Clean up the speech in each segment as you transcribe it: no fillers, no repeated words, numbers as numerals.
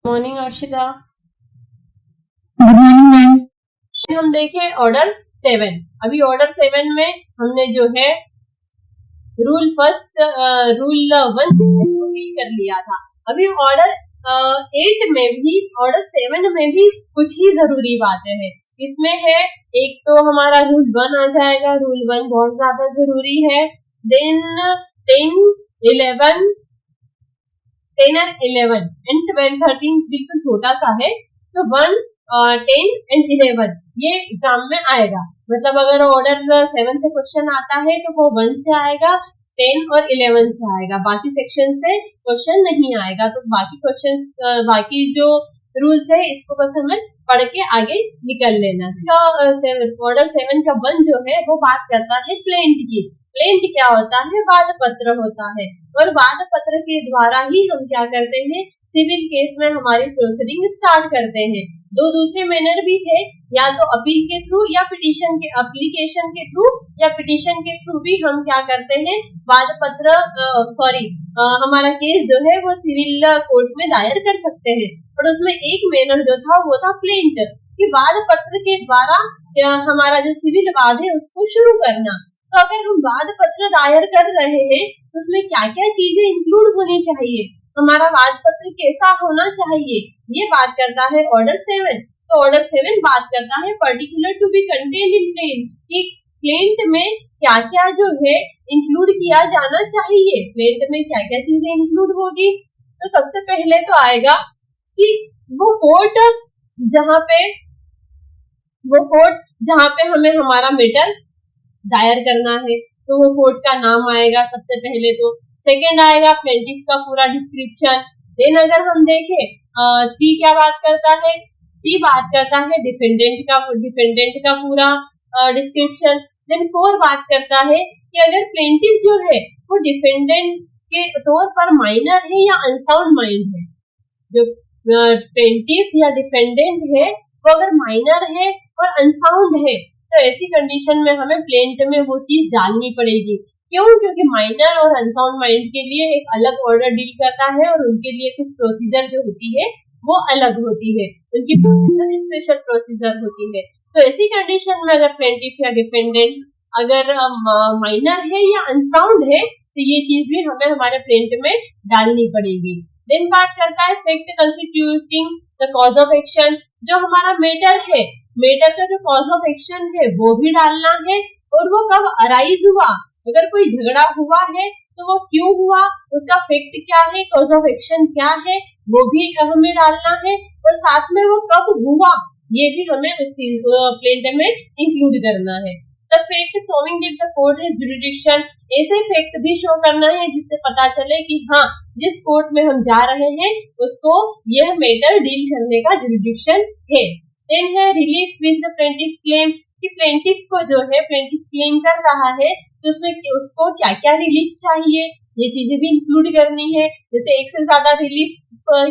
Morning Arshita. Good morning ma'am. हम देखें order 7। अभी ऑर्डर 7 में हमने जो है रूल 1 डील कर लिया था। अभी ऑर्डर 8 में भी, ऑर्डर 7 में भी कुछ ही जरूरी बातें हैं। इसमें है, एक तो हमारा रूल 1 आ जाएगा। रूल 1 बहुत ज्यादा जरूरी है। देन 10, 11, 10 और 11 एंड 12, 13 बिल्कुल छोटा सा है। तो 1, 10 एंड 11 ये एग्जाम में आएगा। मतलब अगर ऑर्डर 7 से क्वेश्चन आता है तो वो 1 से आएगा, 10 और 11 से आएगा। बाकी सेक्शन से क्वेश्चन नहीं आएगा। तो बाकी क्वेश्चन, बाकी जो रूल्स है इसको बस हमें पढ़ के आगे निकल लेना है। ऑर्डर 7 का 1 जो है वो बात करता है प्लेंट की। प्लेंट क्या होता है? वाद पत्र होता है। और वाद पत्र के द्वारा ही हम क्या करते हैं? सिविल केस में हमारी प्रोसीडिंग स्टार्ट करते हैं। दो दूसरे मैनर भी थे, या तो अपील के थ्रू या पिटीशन के, एप्लीकेशन के थ्रू या पिटीशन के थ्रू भी हम क्या करते हैं? वाद पत्र हमारा केस जो है वो सिविल कोर्ट में दायर कर सकते हैं। और उसमें एक मैनर जो था वो था प्लेंट, कि वाद पत्र के द्वारा हमारा जो सिविल वाद है उसको शुरू करना। तो अगर हम वाद पत्र दायर कर रहे हैं तो उसमें क्या क्या चीजें इंक्लूड होनी चाहिए, हमारा वाद पत्र कैसा होना चाहिए, ये बात करता है ऑर्डर 7। तो ऑर्डर 7 बात करता है particular to be contained in plaint, कि प्लेंट में क्या क्या जो है इंक्लूड किया जाना चाहिए। प्लेंट में क्या क्या चीजें इंक्लूड होगी। तो सबसे पहले तो आएगा कि वो कोर्ट जहाँ पे हमें हमारा मैटर दायर करना है, तो वो कोर्ट का नाम आएगा सबसे पहले। तो सेकंड आएगा प्लेंटिफ का पूरा डिस्क्रिप्शन। देन अगर हम देखें सी क्या बात करता है? सी बात करता है डिफेंडेंट का पूरा डिस्क्रिप्शन। देन 4 बात करता है कि अगर प्लेंटिफ जो है वो डिफेंडेंट के तौर पर माइनर है या अनसाउंड माइंड है। जो प्लेंटिफ या डिफेंडेंट है वो अगर माइनर है और अनसाउंड है तो ऐसी कंडीशन में हमें प्लेंट में वो चीज डालनी पड़ेगी। क्यों? क्योंकि माइनर और अनसाउंड माइंड के लिए एक अलग ऑर्डर डील करता है और उनके लिए कुछ प्रोसीजर जो होती है वो अलग होती है, उनकी प्रोसीजर स्पेशल प्रोसीजर होती है। तो ऐसी कंडीशन में अगर प्लेंटिफ या डिफेंडेंट अगर माइनर है या अनसाउंड है तो ये चीज भी हमें हमारे प्लेंट में डालनी पड़ेगी। देन बात करता है fact constituting the cause of action. जो हमारा मैटर है, मैटर का जो कॉज ऑफ एक्शन है वो भी डालना है, और वो कब अराइज हुआ। अगर कोई झगड़ा हुआ है तो वो क्यों हुआ, उसका फैक्ट क्या है, कॉज ऑफ एक्शन क्या है, वो भी हमें डालना है। और साथ में वो कब हुआ ये भी हमें उस चीज प्लेंट में इंक्लूड करना है। The fact showing that the court has jurisdiction, ऐसे फैक्ट भी शो करना है जिससे पता चले कि हाँ, जिस कोर्ट में हम जा रहे हैं उसको यह मैटर डील करने का जुरिडिक्शन है। देन है relief which the plaintiff claim, कि प्लेंटिफ को जो है प्लेंटिफ क्लेम कर रहा है तो उसमें उसको क्या क्या रिलीफ चाहिए, ये चीजें भी इंक्लूड करनी है। जैसे एक से ज्यादा रिलीफ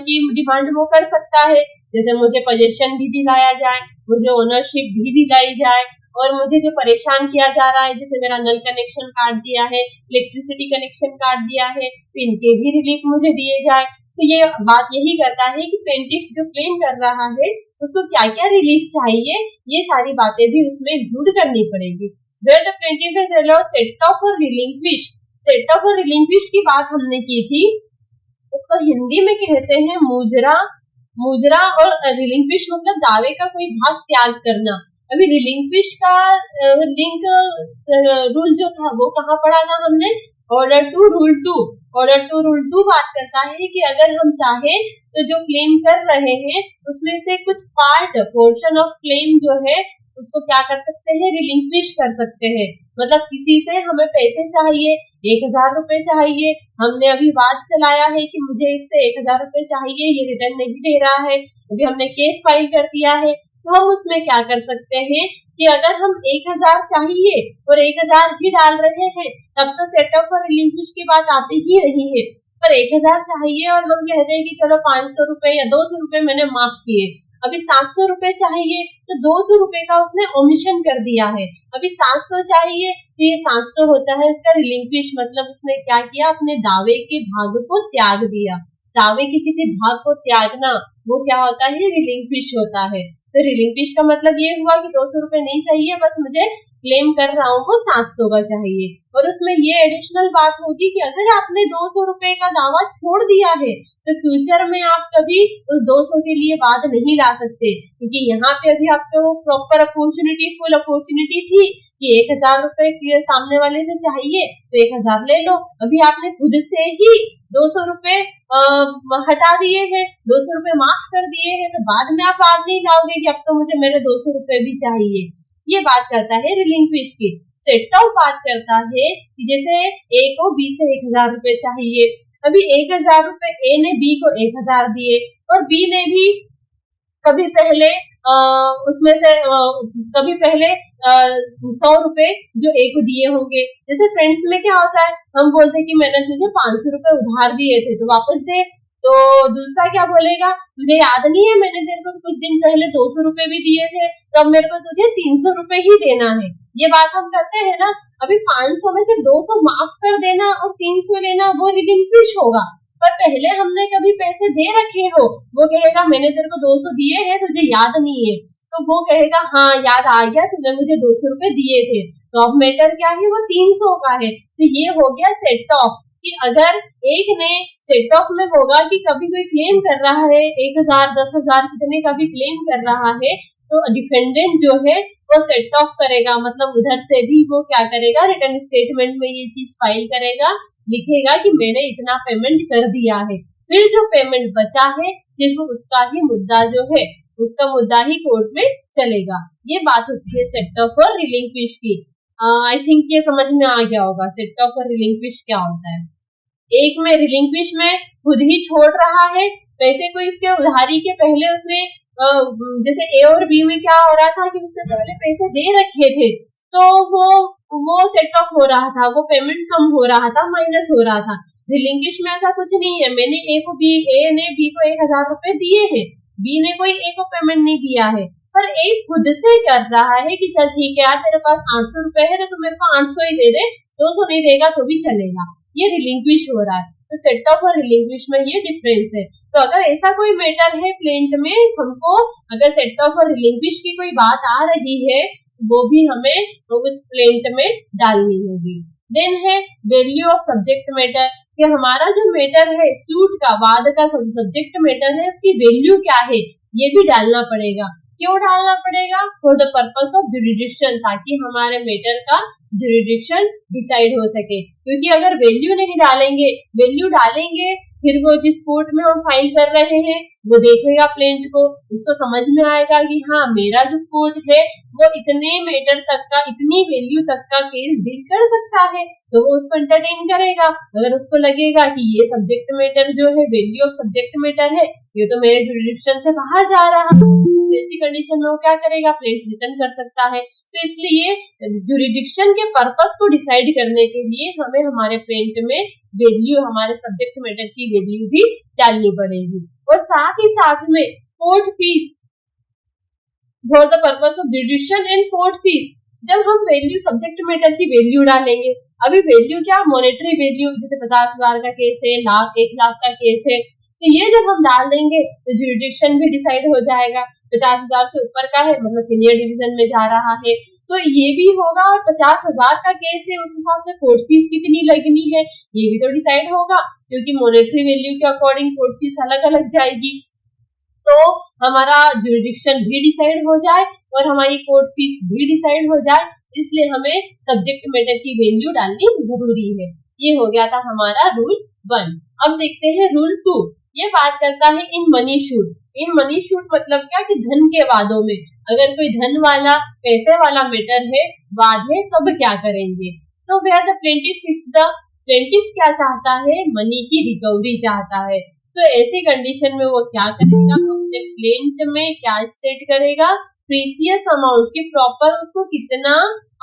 की डिमांड वो कर सकता है, जैसे मुझे पोजेशन भी दिलाया जाए, मुझे ओनरशिप भी दिलाई जाए, और मुझे जो परेशान किया जा रहा है, जैसे मेरा नल कनेक्शन काट दिया है, इलेक्ट्रिसिटी कनेक्शन काट दिया है, तो इनके भी रिलीफ मुझे दिए जाए। तो ये बात यही करता है कि प्लेंटिफ जो क्लेम कर रहा है उसको क्या क्या रिलीफ चाहिए, ये सारी बातें भी उसमें इंक्लूड करनी पड़ेगी। Where the plaintiff is allowed set off और रिलिंक्विश, सेट ऑफ और रिलिंक्विश की बात हमने की थी, उसको हिंदी में कहते हैं मुजरा। मुजरा और रिलिंक्विश मतलब दावे का कोई भाग त्याग करना। अभी रिलिंक्विश का लिंक रूल जो था वो कहाँ पढ़ा था हमने? Order two rule 2। Order two rule 2 बात करता है कि अगर हम चाहे तो जो क्लेम कर रहे हैं उसमें से कुछ पोर्शन ऑफ क्लेम जो है उसको क्या कर सकते हैं? रिलिंक्विश कर सकते हैं। मतलब किसी से हमें पैसे चाहिए, 1000 रुपए चाहिए, हमने अभी वाद चलाया है कि मुझे इससे 1000 रुपए चाहिए, ये रिटर्न नहीं दे रहा है, अभी हमने केस फाइल कर दिया है, तो हम उसमें क्या कर सकते हैं कि अगर हम 1000 चाहिए और 1000 ही डाल रहे हैं तब तो सेट ऑफ और रिलिंक्विश की बात आती ही नहीं है। पर 1000 चाहिए और हम कहते हैं कि चलो 500 रुपए या 200 रुपए मैंने माफ किए, अभी 700 रुपए चाहिए तो 200 रुपए का उसने ओमिशन कर दिया है, अभी 700 चाहिए तो ये 700 होता है उसका रिलिंक्विश, मतलब उसने क्या किया? अपने दावे के भाग को त्याग दिया। दावे के किसी भाग को त्यागना, वो क्या होता है, रिलिंक्विश होता है। तो रिलिंक्विश का मतलब ये हुआ कि 200 रुपए नहीं चाहिए, बस मुझे क्लेम कर रहा हूँ वो 700 का चाहिए। और उसमें ये एडिशनल बात होगी कि अगर आपने 200 रुपए का दावा छोड़ दिया है तो फ्यूचर में आप कभी उस 200 के लिए बात नहीं ला सकते, क्योंकि यहाँ पे अभी आपको प्रॉपर अपॉर्चुनिटी, फुल अपॉर्चुनिटी थी कि 1000 रुपए सामने वाले से चाहिए तो 1000 ले लो। अभी आपने खुद से ही 200 रुपए हटा दिए हैं, 200 रुपए माफ कर दिए हैं, तो बाद में आप बात नहीं लाओगे कि अब तो मुझे मेरे 200 रुपए भी चाहिए। ये बात करता है रिलिंक्विश की। सेट ऑफ बात करता है कि जैसे ए को बी से 1000 रुपए चाहिए, अभी 1000 रुपए ए ने बी को 1000 दिए और बी ने भी कभी पहले उसमें से कभी पहले 100 रुपए जो ए को दिए होंगे। जैसे फ्रेंड्स में क्या होता है, हम बोलते हैं कि मैंने तुझे 500 रुपए उधार दिए थे तो वापस दे, तो दूसरा क्या बोलेगा, तुझे याद नहीं है मैंने तेरे को कुछ दिन पहले 200 रुपए भी दिए थे, तो अब मेरे को तुझे 300 रुपए ही देना है। ये बात हम करते हैं ना। अभी 500 में से 200 माफ कर देना और 300 लेना वो रिलिंक्विश होगा। पर पहले हमने कभी पैसे दे रखे हो, वो कहेगा मैंने तेरे को 200 दिए हैं, तुझे याद नहीं है, तो वो कहेगा हाँ याद आ गया, तूने मुझे 200 रुपए दिए थे, तो अब मैटर क्या है, वो 300 का है। तो ये हो गया सेट ऑफ कि अगर एक ने सेट ऑफ में होगा कि कभी कोई क्लेम कर रहा है 1000, 10,000 कितने का भी क्लेम कर रहा है, तो डिफेंडेंट जो है वो सेट ऑफ करेगा, मतलब उधर से भी वो क्या करेगा, रिटर्न स्टेटमेंट में ये चीज फाइल करेगा, लिखेगा कि मैंने इतना पेमेंट कर दिया है। फिर जो पेमेंट बचा है सिर्फ उसका ही मुद्दा जो है, उसका मुद्दा ही कोर्ट में चलेगा। ये बात होती है सेट ऑफ और रिलिंक्विश की। आई थिंक ये समझ में आ गया होगा सेट ऑफ और रिलिंक्विश क्या होता है। एक में रिलिंक्विश में खुद ही छोड़ रहा है पैसे, कोई उसके उधारी के पहले उसने जैसे ए और बी में क्या हो रहा था कि उसने पहले पैसे दे रखे थे, तो वो सेट ऑफ हो रहा था, वो पेमेंट कम हो रहा था, माइनस हो रहा था। रिलिंक्विश में ऐसा कुछ नहीं है, मैंने ए ने बी को 1000 रुपए दिए हैं, बी ने कोई ए को पेमेंट नहीं दिया है, पर ए खुद से कर रहा है कि चल ठीक है यार तेरे पास 800 रुपए है तो तू मेरे को 800 ही दे दे, 200 नहीं देगा तो भी चलेगा। ये रिलिंक्विश हो रहा है। तो सेट ऑफ और रिलिंक्विश में ये डिफरेंस है। तो अगर ऐसा कोई मैटर है प्लेंट में, हमको अगर सेट ऑफ और रिलिंक्विश की कोई बात आ रही है, वो भी हमें उस प्लेंट में डालनी होगी। देन है वैल्यू ऑफ सब्जेक्ट मैटर, कि हमारा जो मैटर है सूट का, वाद का सब्जेक्ट मैटर है, उसकी वैल्यू क्या है ये भी डालना पड़ेगा। क्यों डालना पड़ेगा? For the purpose of jurisdiction, ताकि हमारे मैटर का जुरिडिक्शन डिसाइड हो सके। क्योंकि अगर वैल्यू नहीं डालेंगे, वैल्यू डालेंगे फिर वो जिस कोर्ट में हम फाइल कर रहे हैं वो देखेगा प्लेंट को, उसको समझ में आएगा कि हाँ मेरा जो कोर्ट है वो इतने मैटर तक का, इतनी वैल्यू तक का केस डील कर सकता है, तो वो उसको एंटरटेन करेगा। अगर उसको लगेगा कि ये सब्जेक्ट मैटर जो है, वैल्यू ऑफ सब्जेक्ट मैटर है, ये तो मेरे जुरिडिक्शन से बाहर जा रहा है, तो ऐसी कंडीशन में वो क्या करेगा, प्लेंट रिटर्न कर सकता है। तो इसलिए जुरिडिक्शन के पर्पस को डिसाइड करने के लिए हमें हमारे प्लेंट में वैल्यू, हमारे सब्जेक्ट मैटर की वैल्यू भी डालनी पड़ेगी। और साथ ही साथ में court fees, for the purpose of jurisdiction and court fees, जब हम वैल्यू सब्जेक्ट मैटर की वैल्यू डालेंगे, अभी वैल्यू क्या, मॉनेटरी वैल्यू, जैसे 50,000 का केस है, 1,00,000 का केस है, तो ये जब हम डाल देंगे तो जुरिडिक्शन भी डिसाइड हो जाएगा। 50,000 से ऊपर का है मतलब सीनियर डिवीजन में जा रहा है, तो ये भी होगा। और 50,000 का केस है, उस हिसाब से कोर्ट फीस कितनी लगनी है ये भी तो डिसाइड होगा, क्योंकि मॉनेटरी वैल्यू के अकॉर्डिंग कोर्ट फीस अलग अलग जाएगी। तो हमारा जुरिडिक्शन भी डिसाइड हो जाए और हमारी कोर्ट फीस भी डिसाइड हो जाए, इसलिए हमें सब्जेक्ट मैटर की वैल्यू डालनी जरूरी है। ये हो गया था हमारा रूल 1। अब देखते हैं रूल 2। ये बात करता है in money shoot. In money shoot मतलब क्या कि धन के वादों में, अगर कोई धन वाला, पैसे वाला मैटर है, वाद है, तब क्या करेंगे। तो where the plaintiff seeks, the plaintiff क्या चाहता है, मनी की रिकवरी चाहता है। तो ऐसी कंडीशन में वो क्या करेगा, अपने प्लेंट में क्या स्टेट करेगा, प्रीसियस अमाउंट की, प्रॉपर उसको कितना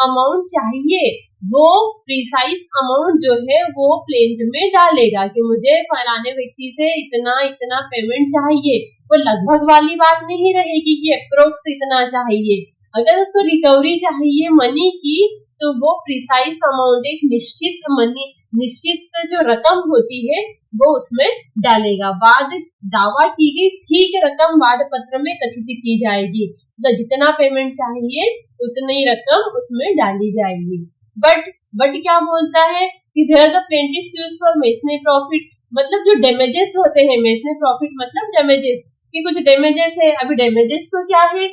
अमाउंट चाहिए वो प्रिसाइज अमाउंट जो है वो प्लेंट में डालेगा कि मुझे फलाने व्यक्ति से इतना इतना पेमेंट चाहिए। वो लगभग वाली बात नहीं रहेगी कि अप्रोक्स इतना चाहिए। अगर उसको रिकवरी चाहिए मनी की, तो वो प्रिसाइज अमाउंट, एक निश्चित मनी, निश्चित जो रकम होती है वो उसमें डालेगा। वाद दावा की गई ठीक रकम वाद पत्र में कथित की जाएगी, तो जितना पेमेंट चाहिए उतनी रकम उसमें डाली जाएगी। बट क्या बोलता है कि where the plaintiff sues for mesne profit, मतलब जो डैमेजेस होते हैं, मेसनरी प्रॉफिट मतलब डैमेजेस, कि कुछ डैमेजेस है। अभी डैमेजेस तो क्या है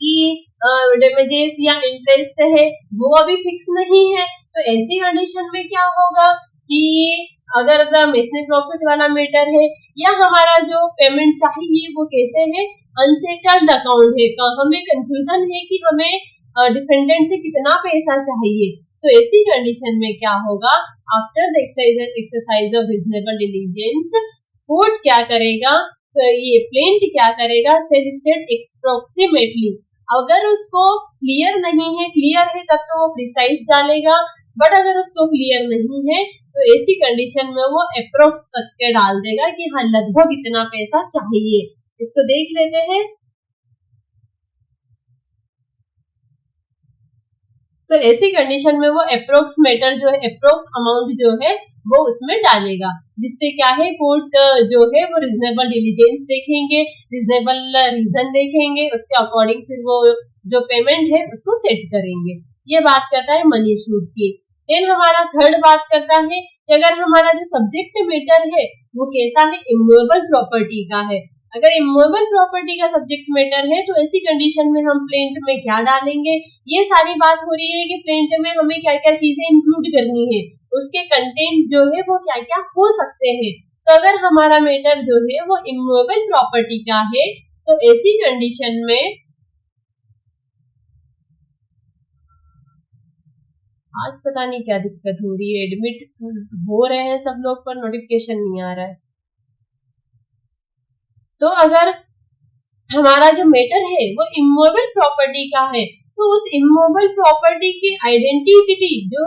कि डैमेजेस या इंटरेस्ट है वो अभी फिक्स नहीं है। तो ऐसी कंडीशन में क्या होगा कि अगर मेसनरी प्रॉफिट वाला मैटर है या हमारा जो पेमेंट चाहिए वो कैसे है, अनसेटल्ड अकाउंट है, हमें कंफ्यूजन है कि हमें डिफेंडेंट से कितना पैसा चाहिए, तो ऐसी कंडीशन में क्या होगा, after the exercise of reasonable diligence court क्या करेगा, तो ये प्लेंट क्या करेगा, सेल स्टेट अप्रोक्सीमेटली, अगर उसको क्लियर नहीं है, क्लियर है तब तो वो प्रिसाइज डालेगा, बट अगर उसको क्लियर नहीं है तो ऐसी कंडीशन में वो अप्रोक्स तक के डाल देगा कि हाँ लगभग इतना पैसा चाहिए। इसको देख लेते हैं। तो ऐसी कंडीशन में वो अप्रोक्स मैटर जो है, अप्रोक्स अमाउंट जो है वो उसमें डालेगा, जिससे क्या है कोर्ट जो है वो रीजनेबल डिलीजेंस देखेंगे, रीजनेबल रीजन देखेंगे, उसके अकॉर्डिंग फिर वो जो पेमेंट है उसको सेट करेंगे। ये बात करता है मनी शूट की। देन हमारा थर्ड बात करता है कि अगर हमारा जो सब्जेक्ट मैटर है वो कैसा है, इमूवेबल प्रॉपर्टी का है। अगर इमूवेबल प्रॉपर्टी का सब्जेक्ट मैटर है तो ऐसी कंडीशन में हम प्लेंट में क्या डालेंगे, ये सारी बात हो रही है कि प्लेंट में हमें क्या क्या चीजें इंक्लूड करनी है, उसके कंटेंट जो है वो क्या क्या हो सकते हैं। तो अगर हमारा मैटर जो है वो इमूवेबल प्रॉपर्टी का है तो ऐसी कंडीशन में, आज पता नहीं क्या दिक्कत हो रही है, एडमिट हो रहे हैं सब लोग पर नोटिफिकेशन नहीं आ रहा है। तो अगर हमारा जो मैटर है वो इमूवेबल प्रॉपर्टी का है तो उस इमूवेबल प्रॉपर्टी की आइडेंटिटी जो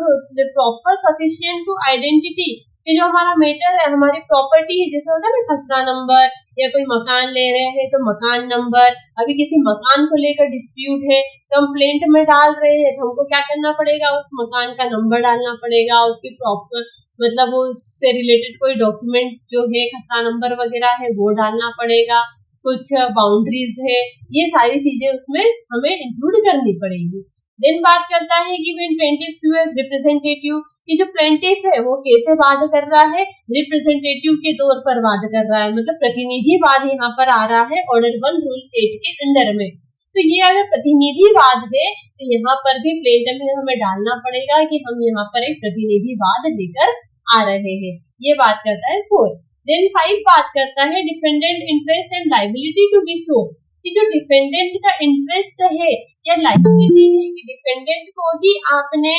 प्रॉपर सफिशिएंट टू आइडेंटिटी, कि जो हमारा मैटर है, हमारी प्रॉपर्टी है, जैसे होता है ना खसरा नंबर, या कोई मकान ले रहे हैं तो मकान नंबर, अभी किसी मकान को लेकर डिस्प्यूट है तो हम प्लेंट में डाल रहे हैं तो हमको क्या करना पड़ेगा, उस मकान का नंबर डालना पड़ेगा, उसकी प्रॉपर मतलब उससे रिलेटेड कोई डॉक्यूमेंट जो है खसरा नंबर वगैरह है वो डालना पड़ेगा, कुछ बाउंड्रीज है, ये सारी चीजें उसमें हमें इंक्लूड करनी पड़ेगी। देन बात करता है कि when plaintiff sue as representative, कि जो प्लेंटिफ है वो कैसे वाद कर रहा है, रिप्रेजेंटेटिव के तौर पर वाद कर रहा है, मतलब प्रतिनिधिवाद यहाँ पर आ रहा है ऑर्डर 1 रूल 8 के अंडर में। तो ये अगर प्रतिनिधिवाद है तो यहाँ पर भी प्लेंट में हमें डालना पड़ेगा कि हम यहाँ पर एक प्रतिनिधिवाद लेकर आ रहे हैं। ये बात करता है 4। देन 5 बात करता है defendant interest and liability to be so, कि जो डिफेंडेंट का इंटरेस्ट है या लाइबिलिटी है कि डिफेंडेंट को ही आपने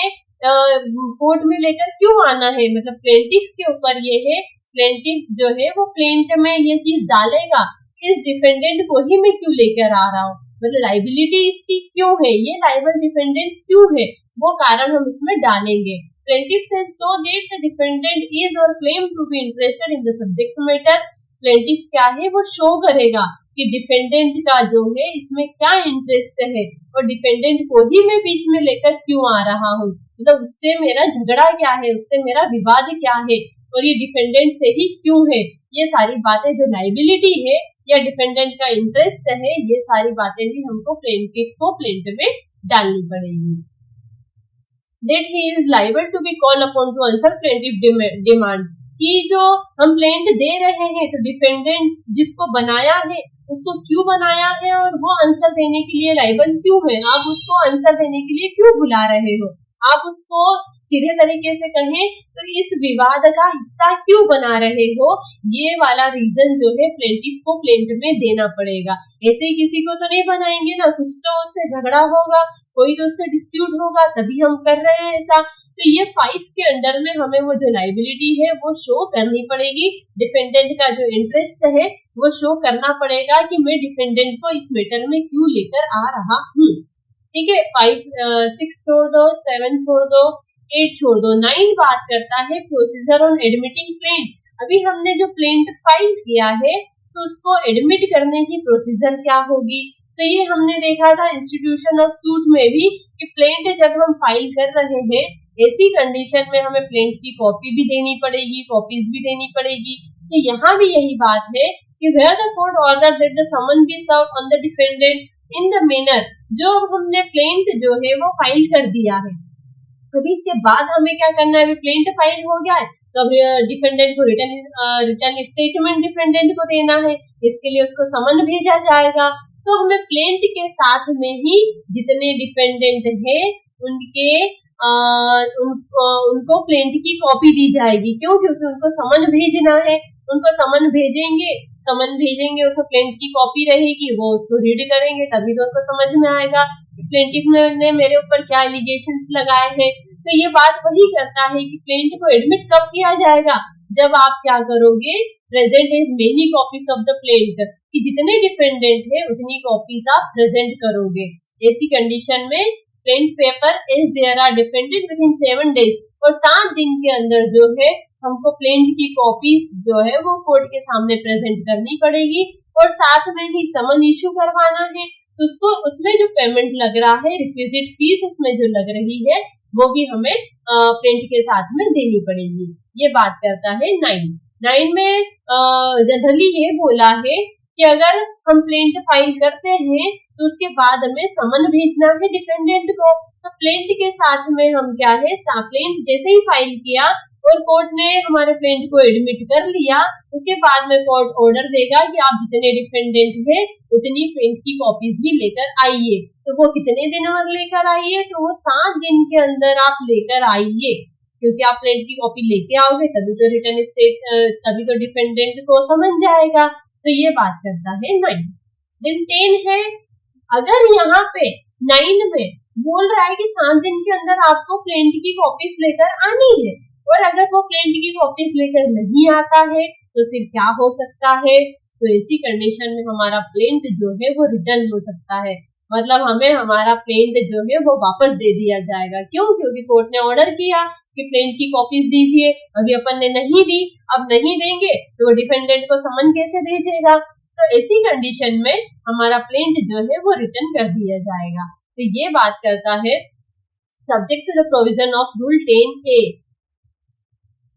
कोर्ट में लेकर क्यों आना है, मतलब प्लेंटिफ के ऊपर ये है, प्लेंटिफ जो है वो प्लेंट में ये चीज डालेगा इस डिफेंडेंट को ही मैं क्यों लेकर आ रहा हूँ, मतलब लाइबिलिटी इसकी क्यों है, ये लाइबल डिफेंडेंट क्यों है, वो कारण हम इसमें डालेंगे। Plaintiff says so that the defendant is or claim to be interested in the subject matter. Plaintiff क्या है वो शो करेगा कि डिफेंडेंट का जो है इसमें क्या इंटरेस्ट है और डिफेंडेंट को ही मैं बीच में लेकर क्यों आ रहा हूँ, मतलब उससे मेरा झगड़ा क्या है, उससे मेरा विवाद क्या है और ये डिफेंडेंट से ही क्यों है। ये सारी बातें जो लाइबिलिटी है या डिफेंडेंट का इंटरेस्ट है, ये सारी बातें भी हमको प्लेंटिफ को प्लेंट में डालनी पड़ेगी। That he is liable to be called upon to answer plaintiff demand, कि जो हम प्लेंट दे रहे हैं तो डिफेंडेंट जिसको बनाया है उसको क्यों बनाया है और वो आंसर देने के लिए लाइबल क्यों है, आप उसको आंसर देने के लिए क्यों बुला रहे हो, आप उसको सीधे तरीके से कहें तो इस विवाद का हिस्सा क्यों बना रहे हो, ये वाला रीजन जो है प्लेंटिफ को प्लेंट में देना पड़ेगा। ऐसे ही किसी को तो नहीं बनाएंगे ना, कुछ तो उससे झगड़ा होगा, कोई तो उससे डिस्प्यूट होगा तभी हम कर रहे हैं ऐसा। तो ये 5 के अंडर में हमें वो जो लाइबिलिटी है वो शो करनी पड़ेगी, डिफेंडेंट का जो इंटरेस्ट है वो शो करना पड़ेगा कि मैं डिफेंडेंट को इस मैटर में क्यों लेकर आ रहा हूँ। ठीक है, 6 छोड़ दो, 7 छोड़ दो, 8 छोड़ दो। 9 बात करता है प्रोसीजर ऑन एडमिटिंग प्लेंट। अभी हमने जो प्लेंट फाइल किया है तो उसको एडमिट करने की प्रोसीजर क्या होगी, तो ये हमने देखा था इंस्टीट्यूशन ऑफ सूट में भी कि प्लेंट जब हम फाइल कर रहे हैं, ऐसी कंडीशन में हमें प्लेंट की कॉपी भी देनी पड़ेगी, कॉपीज भी देनी पड़ेगी। तो यहाँ भी यही बात है कि where the court order that the summon be serve on the defendant in the manner, जो हमने प्लेंट जो है वो फाइल कर दिया है, अभी इसके बाद हमें क्या करना है, अभी प्लेंट फाइल हो गया है तो अब डिफेंडेंट को रिटर्न स्टेटमेंट डिफेंडेंट को देना है, इसके लिए उसको समन भेजा जाएगा। तो हमें प्लेंट के साथ में ही जितने डिफेंडेंट है उनके उनको प्लेंट की कॉपी दी जाएगी। क्यों? क्योंकि उनको समन भेजना है, उनको समन भेजेंगे उसमें प्लेंट की कॉपी रहेगी, वो उसको रीड करेंगे तभी तो उनको समझ में आएगा कि प्लेंटिफ ने मेरे ऊपर क्या एलिगेशंस लगाए हैं। तो ये बात वही करता है कि प्लेंट को एडमिट कब किया जाएगा, जब आप क्या करोगे, present as many copies of the plaint, कि जितने डिफेंडेंट है उतनी कॉपीज आप प्रेजेंट करोगे। ऐसी कंडीशन में plaint paper as there are defended within 7 days, और 7 दिन के अंदर जो है हमको प्लेंट की कॉपीज जो है वो कोर्ट के सामने प्रेजेंट करनी पड़ेगी, और साथ में ही समन इशू करवाना है। तो उसको उसमें जो पेमेंट लग रहा है, रिक्विजिट फीस उसमें जो लग रही है, वो भी हमें प्लेंट के साथ में देनी पड़ेगी। ये बात करता है 9 में जनरली ये बोला है कि अगर हम प्लेंट फाइल करते हैं तो उसके बाद हमें समन भेजना है डिफेंडेंट को। तो प्लेंट के साथ में हम क्या है, प्लेंट जैसे ही फाइल किया और कोर्ट ने हमारे प्लेंट को एडमिट कर लिया, उसके बाद में कोर्ट ऑर्डर देगा कि आप जितने डिफेंडेंट हैं उतनी प्लेंट की कॉपीज भी लेकर आइए। तो वो कितने दिन में लेकर आइए, तो वो 7 दिन के अंदर आप लेकर आइए, क्योंकि आप प्लेंट की कॉपी लेके आओगे तभी तो तभी तो डिफेंडेंट को समझ जाएगा। तो ये बात करता है 9। दिन 10 है, अगर यहाँ पे 9 में बोल रहा है कि 7 दिन के अंदर आपको प्लेंट की कॉपीज लेकर आनी है, और अगर वो प्लेंट की कॉपीज लेकर नहीं आता है तो फिर क्या हो सकता है, तो ऐसी कंडीशन में हमारा प्लेंट जो है वो रिटर्न हो सकता है, मतलब हमें हमारा प्लेंट जो है वो वापस दे दिया जाएगा। क्यों? क्योंकि कोर्ट ने ऑर्डर किया कि प्लेंट की कॉपीज दीजिए, अभी अपन ने नहीं दी, अब नहीं देंगे तो डिफेंडेंट को समन कैसे भेजेगा। तो ऐसी कंडीशन में हमारा प्लेंट जो है वो रिटर्न कर दिया जाएगा। तो ये बात करता है subject to the provision of rule 10A।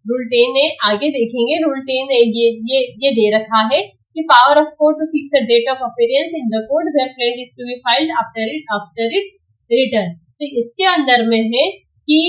Rule 10A आगे देखेंगे। रूल 10A ये दे रखा है कि power of court to fix a date of appearance in the court where plaint is to be filed after it return. तो इसके अंदर में है कि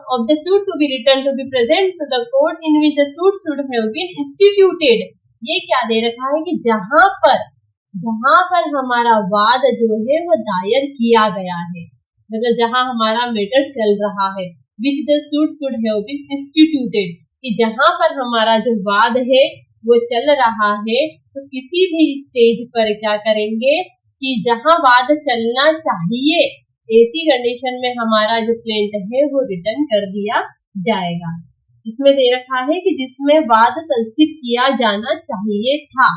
of the suit to be returned to be present to the court in which the suit should have been instituted। ये क्या दे रखा है कि जहां पर हमारा वाद जो है वो दायर किया गया है, मतलब जहां हमारा मैटर चल रहा है, which the suit should have been instituted, कि जहां पर हमारा जो वाद है वो चल रहा है, तो किसी भी स्टेज पर क्या करेंगे कि जहां वाद चलना चाहिए ऐसी कंडीशन में हमारा जो प्लेंट है वो रिटर्न कर दिया जाएगा। इसमें दे रखा है कि जिसमें वाद संस्थित किया जाना चाहिए था,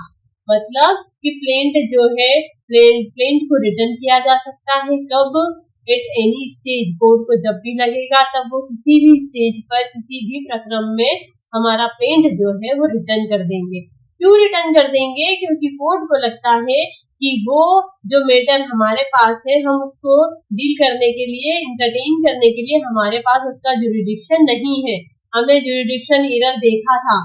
मतलब कि प्लेंट जो है प्लेंट को रिटर्न किया जा सकता है कब, एट एनी स्टेज, कोर्ट को जब भी लगेगा तब वो किसी भी स्टेज पर किसी भी प्रक्रम में हमारा प्लेंट जो है वो रिटर्न कर देंगे। क्यों रिटर्न कर देंगे? क्योंकि कोर्ट को लगता है कि वो जो मैटर हमारे पास है हम उसको डील करने के लिए, इंटरटेन करने के लिए हमारे पास उसका जुरिडिक्शन नहीं है। हमने जुरिडिक्शन एरर देखा था,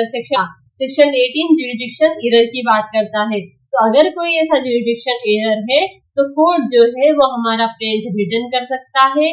सेक्शन 18 जुरिडिक्शन एरर की बात करता है। तो अगर कोई ऐसा जुरिडिक्शन एरर है तो कोर्ट जो है वो हमारा प्लेंट रिटर्न कर सकता है,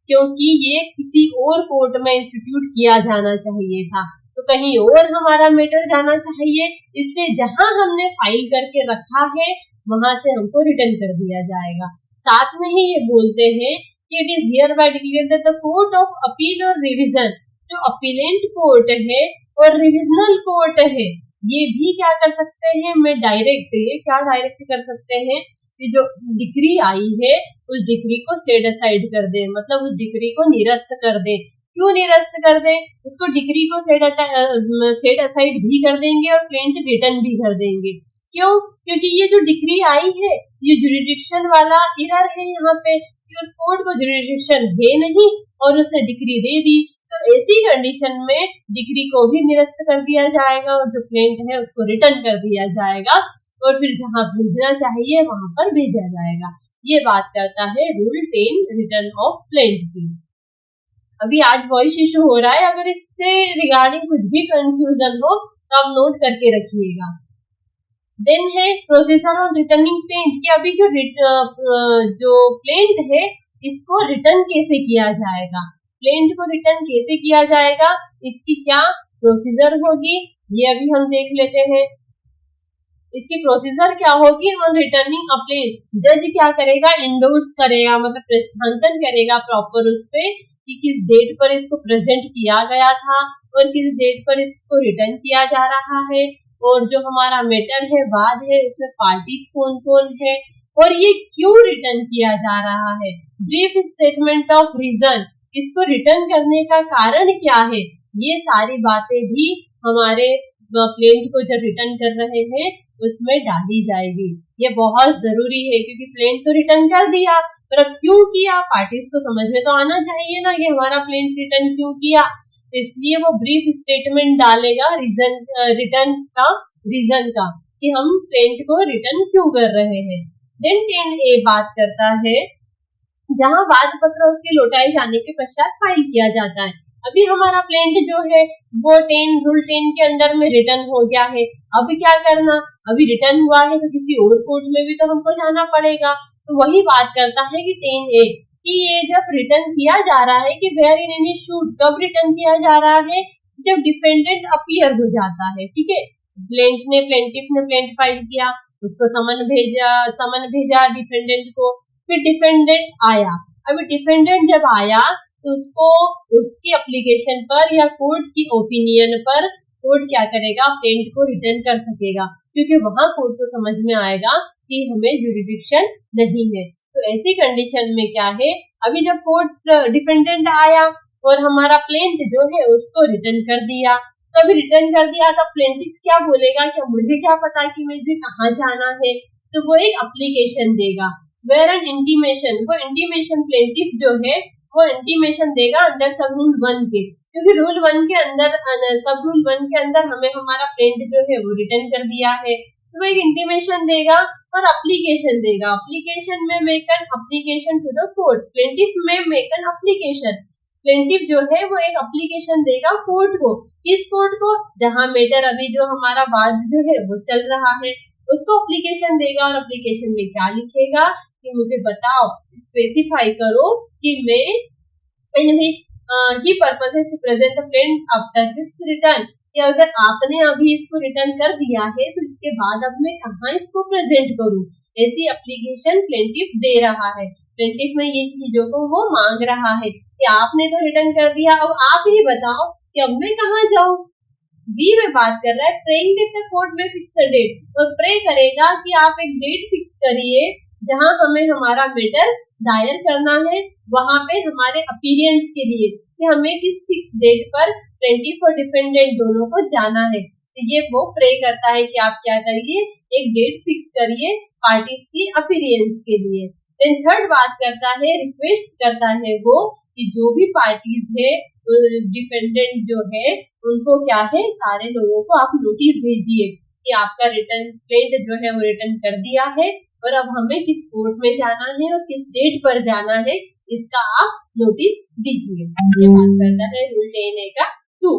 क्योंकि ये किसी और कोर्ट में इंस्टीट्यूट किया जाना चाहिए था, तो कहीं और हमारा मैटर जाना चाहिए, इसलिए जहां हमने फाइल करके रखा है वहां से हमको रिटर्न कर दिया जाएगा। साथ में ही ये बोलते हैं कि it is here bye declared that the court of appeal और रिवीजन, जो अपीलेंट कोर्ट है और रिविजनल कोर्ट है, ये भी क्या कर सकते हैं, मैं डायरेक्ट कर सकते हैं कि जो डिक्री आई है उस डिक्री को सेट असाइड कर दे, मतलब उस डिक्री को निरस्त कर दे। क्यों निरस्त कर दे? उसको डिक्री को सेट असाइड भी कर देंगे और प्लेंट रिटर्न भी कर देंगे। क्यों? क्योंकि ये जो डिक्री आई है ये जुरिडिक्शन वाला एरर है यहाँ पे, कि उस कोर्ट को जुरिडिक्शन है नहीं और उसने डिक्री दे दी, तो ऐसी कंडीशन में डिक्री को भी निरस्त कर दिया जाएगा और जो प्लेंट है उसको रिटर्न कर दिया जाएगा। और फिर जहां भेजना चाहिए वहां पर भेजा जाएगा। ये बात करता है रूल 10 रिटर्न ऑफ प्लेंट की। अभी आज वॉइस इशू हो रहा है, अगर इससे रिगार्डिंग कुछ भी कंफ्यूजन हो तो आप नोट करके रखिएगा। देन है प्रोसीजर ऑन रिटर्निंग प्लेंट कि अभी जो प्लेंट है इसको रिटर्न कैसे किया जाएगा, प्लेंट को रिटर्न कैसे किया जाएगा, इसकी क्या प्रोसीजर होगी ये अभी हम देख लेते हैं। इसकी प्रोसीजर क्या होगी ऑन रिटर्निंग अ प्लेंट, जज क्या करेगा, इंडोर्स करेगा, मतलब पृष्ठांकन करेगा प्रॉपर उस पे कि किस डेट पर इसको प्रेजेंट किया गया था और किस डेट पर इसको रिटर्न किया जा रहा है, और जो हमारा मैटर है बाद है उसमें पार्टीज कौन कौन है और ये क्यों रिटर्न किया जा रहा है। ब्रीफ स्टेटमेंट ऑफ रीजन, इसको रिटर्न करने का कारण क्या है, ये सारी बातें भी हमारे प्लेंट को जब रिटर्न कर रहे हैं उसमें डाली जाएगी। ये बहुत जरूरी है क्योंकि प्लेंट तो रिटर्न कर दिया पर अब क्यों किया, पार्टीज को समझ में तो आना चाहिए ना कि हमारा प्लेंट रिटर्न क्यों किया, इसलिए वो ब्रीफ स्टेटमेंट डालेगा रिटर्न का कि हम प्लेंट को रिटर्न क्यों कर रहे हैं। देन 10A बात करता है जहां वाद पत्र उसके लौटाए जाने के पश्चात फाइल किया जाता है। अभी हमारा प्लेंट जो है वो रूल 10 के अंडर में रिटर्न हो गया है, अब क्या करना, अभी रिटर्न हुआ है तो किसी और कोर्ट में भी तो हमको जाना पड़ेगा। तो वही बात करता है कि 10A कि ये जब रिटर्न किया जा रहा है कि वेयर इन एनी शूट, कब रिटर्न किया जा रहा है, जब डिफेंडेंट अपीयर हो जाता है। ठीक है, प्लेंटिफ ने प्लेंट फाइल किया, उसको समन भेजा डिफेंडेंट को, फिर डिफेंडेंट आया। अभी डिफेंडेंट जब आया तो उसको उसकी एप्लीकेशन पर या कोर्ट की ओपिनियन पर कोर्ट क्या करेगा, प्लेंट को रिटर्न कर सकेगा क्योंकि वहां कोर्ट को समझ में आएगा कि हमें जुरिडिक्शन नहीं है। तो ऐसी कंडीशन में क्या है, अभी जब कोर्ट डिफेंडेंट आया और हमारा प्लेंट जो है उसको रिटर्न कर दिया, तो अभी रिटर्न कर दिया तो प्लेंटिफ क्या बोलेगा कि मुझे क्या पता कि मुझे कहाँ जाना है, तो वो एक एप्लीकेशन देगा वेयर एन इंटीमेशन, वो इंटीमेशन प्लेंटिफ जो है वो इंटीमेशन देगा अंडर सब रूल 1 के, क्योंकि रूल 1 के अंदर सब रूल 1 के अंदर हमें हमारा प्लेंट जो है वो रिटर्न कर दिया है, तो वो एक इंटीमेशन देगा और एप्लीकेशन देगा। एप्लीकेशन में make an application to the court, plaintiff में मेक एन एप्लीकेशन, प्लेंटिफ जो है वो एक एप्लीकेशन देगा कोर्ट को, किस कोर्ट को, जहां मैटर अभी जो हमारा वाद जो है वो चल रहा है उसको एप्लीकेशन देगा और एप्लीकेशन में क्या लिखेगा कि मुझे बताओ, स्पेसिफाई करो कि मैं in which he purposes to present the plaint after its return, कि अगर आपने अभी इसको रिटर्न कर दिया है तो इसके बाद अब मैं कहाँ इसको प्रेजेंट करूं, ऐसी एप्लीकेशन प्लेंटिफ दे रहा है। प्लेंटिफ में ये चीजों को वो मांग रहा है कि आपने तो रिटर्न कर दिया, अब आप ही बताओ कि अब मैं कहाँ जाऊं। बी में बात कर रहा है प्रेइंग दैट द कोर्ट में फिक्स अ डेट, और प्रे करेगा कि आप एक डेट फिक्स करिए जहां हमें हमारा मैटर दायर करना है, वहां पे हमारे अपीयरेंस के लिए कि हमें किस फिक्स डेट पर प्लेंटिफ और डिफेंडेंट दोनों को जाना है। तो ये वो प्रे करता है कि आप क्या करिए, एक डेट फिक्स करिए पार्टीज की अपीयरेंस के लिए। देन थर्ड बात करता है, रिक्वेस्ट करता है वो कि जो भी पार्टीज है डिफेंडेंट जो है उनको क्या है, सारे लोगों को आप नोटिस भेजिए कि आपका रिटर्न प्लेंट जो है वो रिटर्न कर दिया है और अब हमें किस कोर्ट में जाना है और किस डेट पर जाना है इसका आप नोटिस दीजिए। ये बात करता है रूल 10A का 2।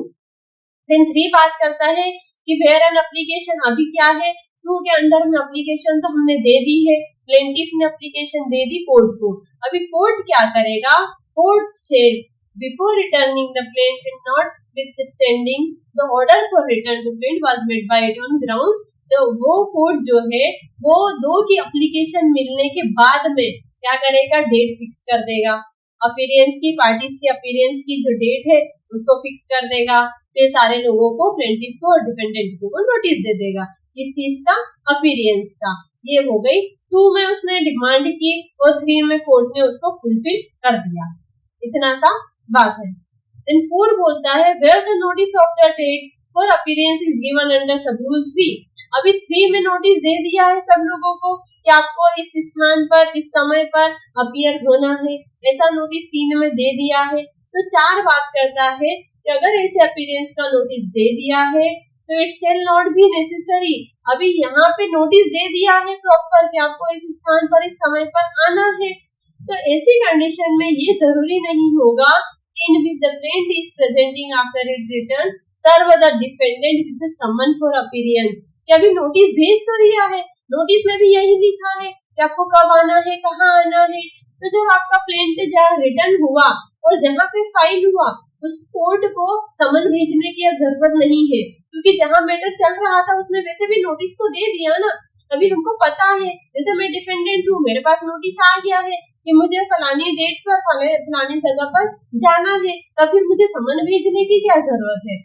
देन 3 बात करता है कि वेयर एन एप्लीकेशन, अभी क्या है 2 के अंडर में एप्लीकेशन तो हमने दे दी है, प्लेंटिफ ने एप्लीकेशन दे दी कोर्ट को, अभी कोर्ट क्या करेगा, court shell before returning the plaint and not withstanding the order for return to print was made by it on ground, तो वो कोर्ट जो है वो 2 की एप्लीकेशन मिलने के बाद में क्या करेगा, डेट फिक्स कर देगा, अपीयरेंस की पार्टीज की अपीयरेंस की जो डेट है उसको फिक्स कर देगा, फिर सारे लोगों को प्लेंटिफ को और डिफेंडेंट को नोटिस दे देगा इस चीज का, अपीयरेंस का। ये हो गई 2 में उसने डिमांड की और 3 में कोर्ट ने उसको फुलफिल कर दिया, इतना सा बात है। Then 4 बोलता है where the notice of the date for appearance is given under sub rule 3, अभी 3 में नोटिस दे दिया है सब लोगों को कि आपको इस स्थान पर इस समय पर अपीयर होना है, ऐसा नोटिस 3 में दे दिया है। तो 4 बात करता है कि अगर ऐसे अपीयरेंस का नोटिस दे दिया है तो it shall not be necessary. अभी यहाँ पे नोटिस दे दिया है प्रॉपर कि आपको इस स्थान पर इस समय पर आना है, तो ऐसी कंडीशन में ये जरूरी नहीं होगा in which the plaint is presenting after it return serve the defendant with summon for appearance. कि अभी नोटिस भेज तो दिया है, नोटिस में भी यही लिखा है कि आपको कब आना है, कहाँ आना है। तो जब आपका प्लेंट जहाँ रिटर्न हुआ और जहाँ पे फाइल हुआ उस कोर्ट को समन भेजने की अब जरूरत नहीं है, क्योंकि जहाँ मैटर चल रहा था उसने वैसे भी नोटिस तो दे दिया ना। अभी हमको पता है, जैसे मैं डिफेंडेंट हूँ, मेरे पास नोटिस आ गया है कि मुझे फलानी डेट पर फलानी जगह पर जाना है, तो फिर मुझे समन भेजने की क्या जरूरत है,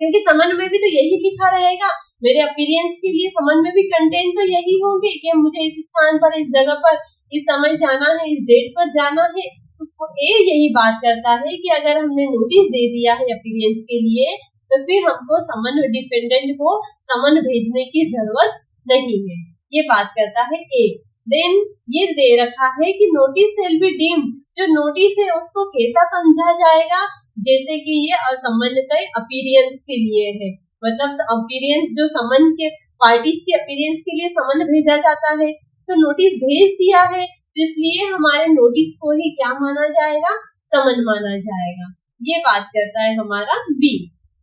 क्योंकि समन में भी तो यही लिखा रहेगा। मेरे अपीयरेंस के लिए समन में भी कंटेंट तो यही होंगे कि मुझे इस स्थान पर, इस जगह पर, इस समय जाना है, इस डेट पर जाना है। तो ए यही बात करता है कि अगर हमने नोटिस दे दिया है अपीयरेंस के लिए, तो फिर हमको समन, डिफेंडेंट को समन भेजने की जरूरत नहीं है। ये बात करता है ए। देन ये दे रखा है कि नोटिस शेल बी डीम्ड, जो नोटिस है उसको कैसा समझा जाएगा, जैसे कि ये असम्मानित अपीयरेंस के लिए है। मतलब अपीयरेंस जो समन के पार्टीज के अपीयरेंस के लिए समन भेजा जाता है, तो नोटिस भेज दिया है, तो इसलिए हमारे नोटिस को ही क्या माना जाएगा, समन माना जाएगा। ये बात करता है हमारा बी।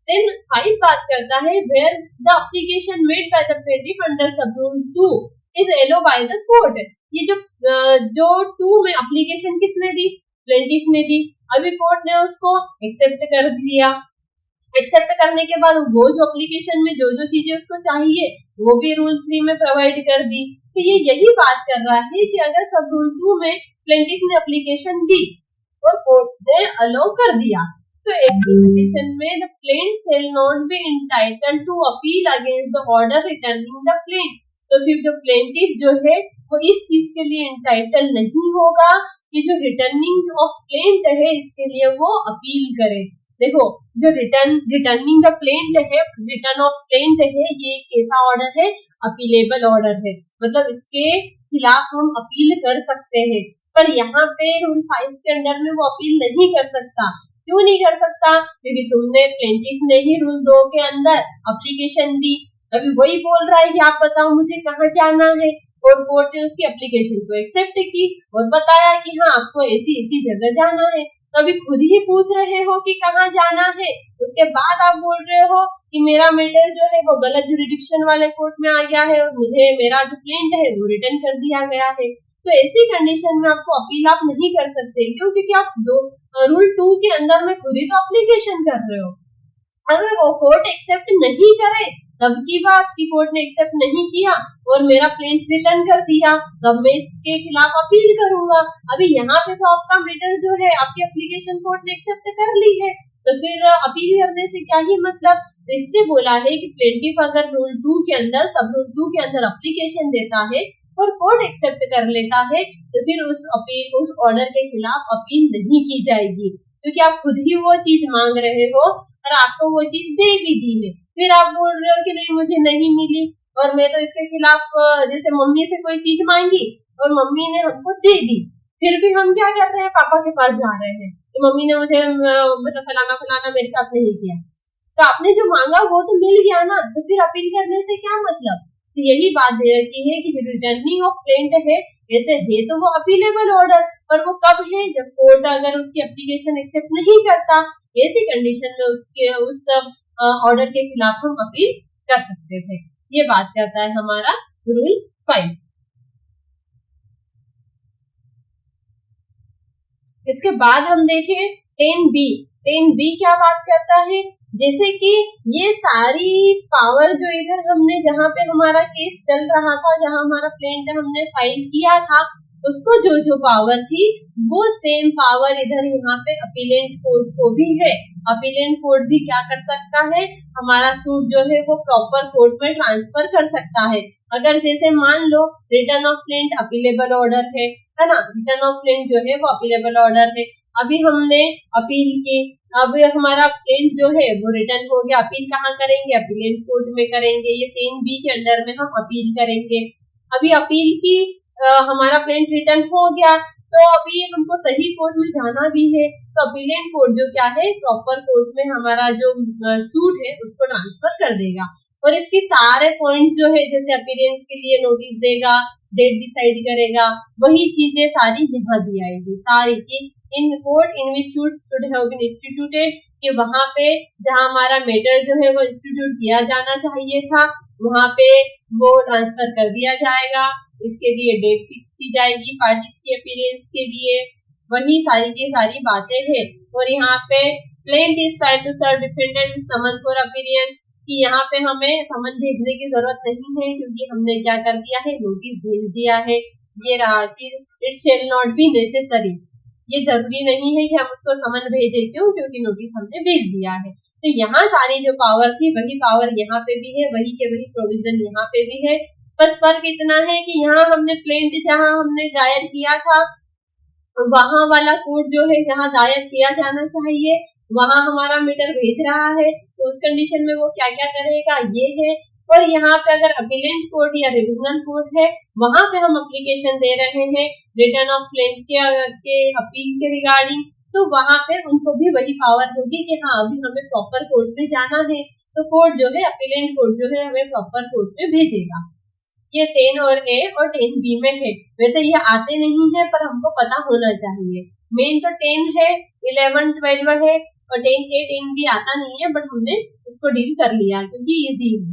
देन 5 बात करता है where the application made by the plaintiff under sub rule 2 is allow by the court. ये जो 2 में एप्लीकेशन किसने दी, प्लेंटिफ ने दी। अभी कोर्ट ने उसको एक्सेप्ट कर दिया। एक्सेप्ट करने के बाद वो जो एप्लीकेशन में जो जो चीजें उसको चाहिए वो भी रूल 3 में प्रोवाइड कर दी। तो ये यही बात कर रहा है कि अगर सब रूल 2 में प्लेंटिफ ने एप्लीकेशन दी और कोर्ट ने अलाउ कर दिया, तो ऐसी कंडीशन में the plaint shall not be entitled to appeal against the order returning the plaint. तो फिर जो प्लेंटिफ जो है वो इस चीज के लिए एंटाइटल नहीं होगा कि जो रिटर्निंग ऑफ प्लेंट है इसके लिए वो अपील करे। देखो, जो रिटर्निंग द प्लेंट है, रिटर्न ऑफ प्लेंट है, ये कैसा ऑर्डर है, अपीलेबल ऑर्डर है, मतलब इसके खिलाफ हम अपील कर सकते हैं। पर यहाँ पे रूल 5 के अंडर में वो अपील नहीं कर सकता। क्यों नहीं कर सकता, क्योंकि तुमने, प्लेंटिफ ने ही रूल 2 के अंदर एप्लीकेशन दी। अभी वही बोल रहा है कि आप बताओ मुझे कहाँ जाना है, और कोर्ट ने उसकी एप्लीकेशन को एक्सेप्ट की और बताया कि हाँ आपको ऐसी ऐसी जगह जाना है। तो अभी खुद ही पूछ रहे हो कि कहाँ जाना है, उसके बाद आप बोल रहे हो कि मेरा मैटर जो है वो गलत जुरिडिक्शन वाले कोर्ट में आ गया है और मुझे मेरा जो प्लेंट है वो रिटर्न कर दिया गया है। तो ऐसी कंडीशन में आपको अपील आप नहीं कर सकते। क्यों? क्योंकि आप रूल 2 के अंदर में खुद ही तो एप्लीकेशन कर रहे हो। अगर वो कोर्ट एक्सेप्ट नहीं करे तब की बात कि कोर्ट ने एक्सेप्ट नहीं किया और मेरा प्लेंट रिटर्न कर दिया, तब मैं इसके खिलाफ अपील करूंगा। अभी यहाँ पे तो आपका मैटर जो है, आपकी एप्लीकेशन कोर्ट ने एक्सेप्ट कर ली है, तो फिर अपील करने से क्या ही मतलब। इसलिए बोला है कि प्लेंटिफ अगर रूल 2 के अंदर, सब रूल 2 के अंदर एप्लीकेशन देता है और कोर्ट एक्सेप्ट कर लेता है, तो फिर उस ऑर्डर के खिलाफ अपील नहीं की जाएगी, क्योंकि आप खुद ही वो चीज मांग रहे हो और आपको वो चीज दे भी दी है। फिर आप बोल रहे हो कि नहीं मुझे नहीं मिली और मैं तो इसके खिलाफ, जैसे मम्मी से कोई चीज मांगी और मम्मी ने हमको दे दी, फिर भी हम क्या कर रहे हैं, पापा के पास जा रहे हैं कि मम्मी ने मुझे मतलब फलाना फलाना मेरे साथ नहीं किया। तो आपने जो मांगा वो तो मिल गया ना, तो फिर अपील करने से क्या मतलब। तो यही बात दे रखी है कि जो रिटर्निंग ऑफ प्लेंट है, ऐसे है तो वो अपीलेबल ऑर्डर, पर वो कब है, जब कोर्ट अगर उसकी एप्लीकेशन एक्सेप्ट नहीं करता, ऐसी कंडीशन में उसके उस ऑर्डर के खिलाफ हम अपील कर सकते थे। ये बात करता है हमारा रूल 5। इसके बाद हम देखें 10B। 10B क्या बात करता है, जैसे कि ये सारी पावर जो इधर हमने, जहाँ पे हमारा केस चल रहा था, जहाँ हमारा प्लेंट हमने फाइल किया था, उसको जो जो पावर थी वो सेम पावर इधर यहाँ पे अपीलेंट कोर्ट को भी है। अपीलेंट कोर्ट भी क्या कर सकता है, हमारा सूट जो है वो प्रॉपर कोर्ट में ट्रांसफर कर सकता है। अगर जैसे मान लो return of plaint appealable order है ना, रिटर्न ऑफ प्लेंट जो है वो अपीलेबल ऑर्डर है। अभी हमने अपील की, अब हमारा प्लेंट जो है वो रिटर्न हो गया, अपील कहाँ करेंगे, अपीलेंट कोर्ट में करेंगे। ये 10B के अंडर में हम अपील करेंगे। अभी अपील की, हमारा प्लेंट रिटर्न हो गया, तो अभी हमको सही कोर्ट में जाना भी है, तो अपीलेंट कोर्ट जो क्या है, प्रॉपर कोर्ट में हमारा जो सूट है उसको ट्रांसफर कर देगा, और इसके सारे पॉइंट्स जो है, जैसे अपीयरेंस के लिए नोटिस देगा, डेट डिसाइड करेगा, वही चीजें सारी यहाँ दी आएगी सारी, कि in court in which suit should have been instituted, कि वहां पे जहां हमारा मैटर जो है वो इंस्टीट्यूट किया जाना चाहिए था, वहां पे वो ट्रांसफर कर दिया जाएगा। इसके लिए डेट फिक्स की जाएगी पार्टीज की अपीयरेंस के लिए, वही सारी की सारी बातें हैं। और यहाँ पे plaint is file to serve defendant summon for appearance, कि यहाँ पे हमें समन भेजने की जरूरत नहीं है, क्योंकि हमने क्या कर दिया है, नोटिस भेज दिया है। ये रहा कि it shall not be necessary, ये जरूरी नहीं है कि हम उसको समन भेजे, क्यों, क्योंकि नोटिस हमने भेज दिया है। तो यहाँ सारी जो पावर थी वही पावर यहाँ पे भी है, वही के वही प्रोविजन यहाँ पे भी है। बस फर्क इतना है कि यहाँ हमने प्लेंट जहाँ हमने दायर किया था, वहां वाला कोर्ट जो है जहाँ दायर किया जाना चाहिए, वहां हमारा मैटर भेज रहा है, तो उस कंडीशन में वो क्या क्या करेगा, ये है। और यहाँ पे अगर अपीलेंट कोर्ट या रिविजनल कोर्ट है, वहां पे हम एप्लीकेशन दे रहे हैं रिटर्न ऑफ प्लेंट के अपील के रिगार्डिंग, तो वहां पे उनको भी वही पावर होगी कि हाँ अभी हमें प्रॉपर कोर्ट में जाना है, तो कोर्ट जो है अपीलेंट कोर्ट जो है हमें प्रॉपर कोर्ट में भेजेगा। ये 10 और ए और 10 बी में है। वैसे ये आते नहीं है, पर हमको पता होना चाहिए। मेन तो 10 है, 11, 12 है, और 10 ए 10 बी आता नहीं है, बट हमने इसको डील कर लिया क्योंकि इजी है।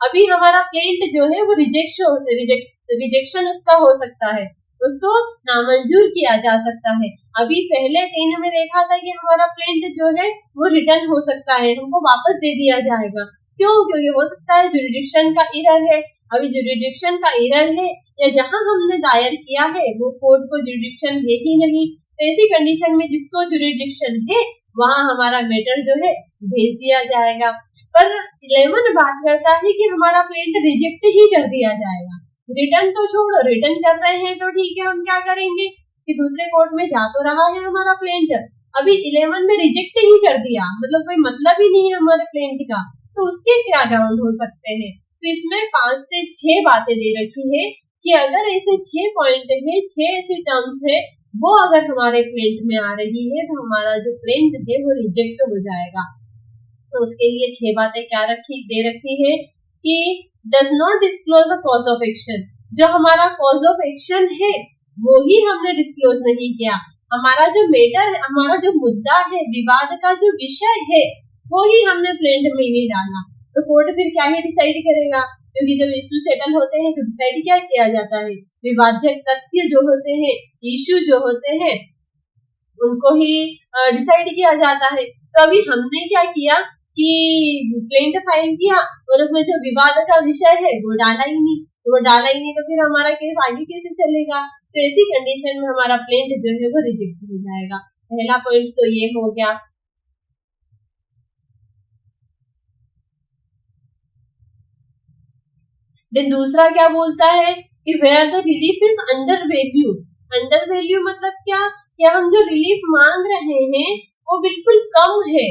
अभी हमारा प्लेंट जो है वो रिजेक्शन उसका हो सकता है, उसको नामंजूर किया जा सकता है। अभी पहले 10 में देखा था कि हमारा प्लेंट जो है वो रिटर्न हो सकता है, हमको वापस दे दिया जाएगा। क्यों? क्योंकि हो सकता है जुरिडिक्शन का एरर है। अभी जुरिडिक्शन का एरर है, या जहां हमने दायर किया है वो कोर्ट को जुरिडिक्शन है ही नहीं, तो ऐसी कंडीशन में जिसको जुरिडिक्शन है वहां हमारा मैटर जो है भेज दिया जाएगा। पर 11 बात करता है कि हमारा प्लेंट रिजेक्ट ही कर दिया जाएगा। रिटर्न तो छोड़ो, रिटर्न कर रहे हैं तो ठीक है, हम क्या करेंगे कि दूसरे कोर्ट में जा तो रहा है हमारा प्लेंट, अभी 11 में रिजेक्ट ही कर दिया, मतलब कोई मतलब ही नहीं है हमारे प्लेंट का, तो उसके क्या ग्राउंड हो सकते हैं। तो इसमें 5 से 6 बातें दे रखी है कि अगर ऐसे 6 पॉइंट है, 6 ऐसी टर्म्स है, वो अगर हमारे प्लेंट में आ रही है तो हमारा जो प्लेंट है वो रिजेक्ट हो जाएगा। तो उसके लिए 6 बातें क्या दे रखी है कि does not disclose a cause of action, जो हमारा कॉज ऑफ एक्शन है वो ही हमने डिस्क्लोज नहीं किया। हमारा जो मैटर, हमारा जो मुद्दा है, विवाद का जो विषय है, वो ही हमने प्लेंट में नहीं डाला, तो कोर्ट फिर क्या ही डिसाइड करेगा, क्योंकि जब इश्यू सेटल होते हैं तो डिसाइड क्या किया जाता है, विवाद्य तथ्य जो होते हैं, इश्यू जो होते हैं, उनको ही डिसाइड किया जाता है। तो अभी हमने क्या किया कि प्लेंट फाइल किया और उसमें जो विवाद का विषय है वो डाला ही नहीं, तो फिर हमारा केस आगे कैसे चलेगा। तो ऐसी कंडीशन में हमारा प्लेंट जो है वो रिजेक्ट हो जाएगा। पहला पॉइंट तो ये हो गया। देन दूसरा क्या बोलता है कि where the relief is under value. Under value मतलब क्या हम जो रिलीफ मांग रहे हैं वो बिल्कुल कम है,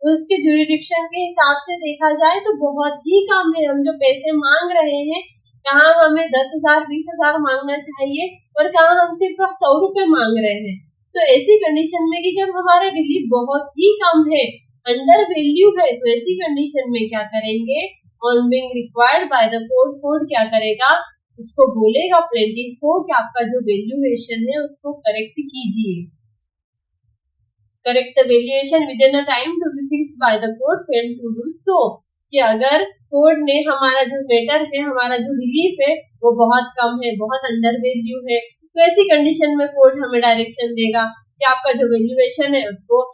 उसके जुरिडिक्शन के हिसाब से देखा जाए तो बहुत ही कम है। हम जो पैसे मांग रहे हैं, कहाँ हमें 10,000 20,000 मांगना चाहिए और कहाँ हम सिर्फ 100 रुपए मांग रहे हैं। तो ऐसी कंडीशन में कि जब हमारा रिलीफ बहुत ही कम है, अंडर वैल्यू है, तो ऐसी कंडीशन में क्या करेंगे, on being required by the court, court क्या करेगा, उसको बोलेगा प्लेंटिफ को कि आपका जो वैल्यूएशन है उसको करेक्ट कीजिए, correct valuation within a time to be fixed by the court fail to do so. कि अगर कोर्ट ने हमारा जो मैटर है, हमारा जो रिलीफ है वो बहुत कम है, बहुत अंडर वैल्यू है, तो ऐसी कंडीशन में कोर्ट हमें डायरेक्शन देगा कि आपका जो वैल्यूएशन है उसको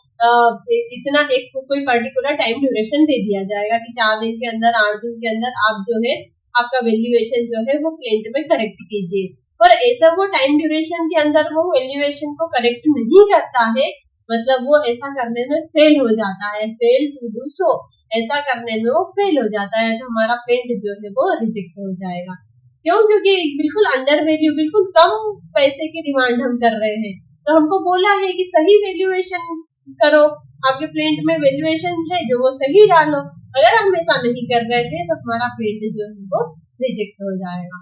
इतना एक कोई पर्टिकुलर टाइम ड्यूरेशन दे दिया जाएगा कि 4 दिन के अंदर, 8 दिन के अंदर आप जो है आपका वैल्यूएशन जो है वो प्लेंट में करेक्ट कीजिए। और ऐसा वो टाइम ड्यूरेशन के अंदर वो वैल्यूएशन को करेक्ट नहीं करता है, मतलब वो ऐसा करने में फेल हो जाता है, फेल टू डू सो, ऐसा करने में वो फेल हो जाता है, तो हमारा प्लेंट जो है वो रिजेक्ट हो जाएगा। क्यों? क्योंकि बिल्कुल अंडर वैल्यू, बिल्कुल कम पैसे की डिमांड हम कर रहे हैं। तो हमको बोला है कि सही वैल्यूएशन करो, आपके प्लेंट में वैल्यूएशन है जो वो सही डालो। अगर हम ऐसा नहीं कर रहे हैं तो हमारा प्लेंट जो है वो रिजेक्ट हो जाएगा।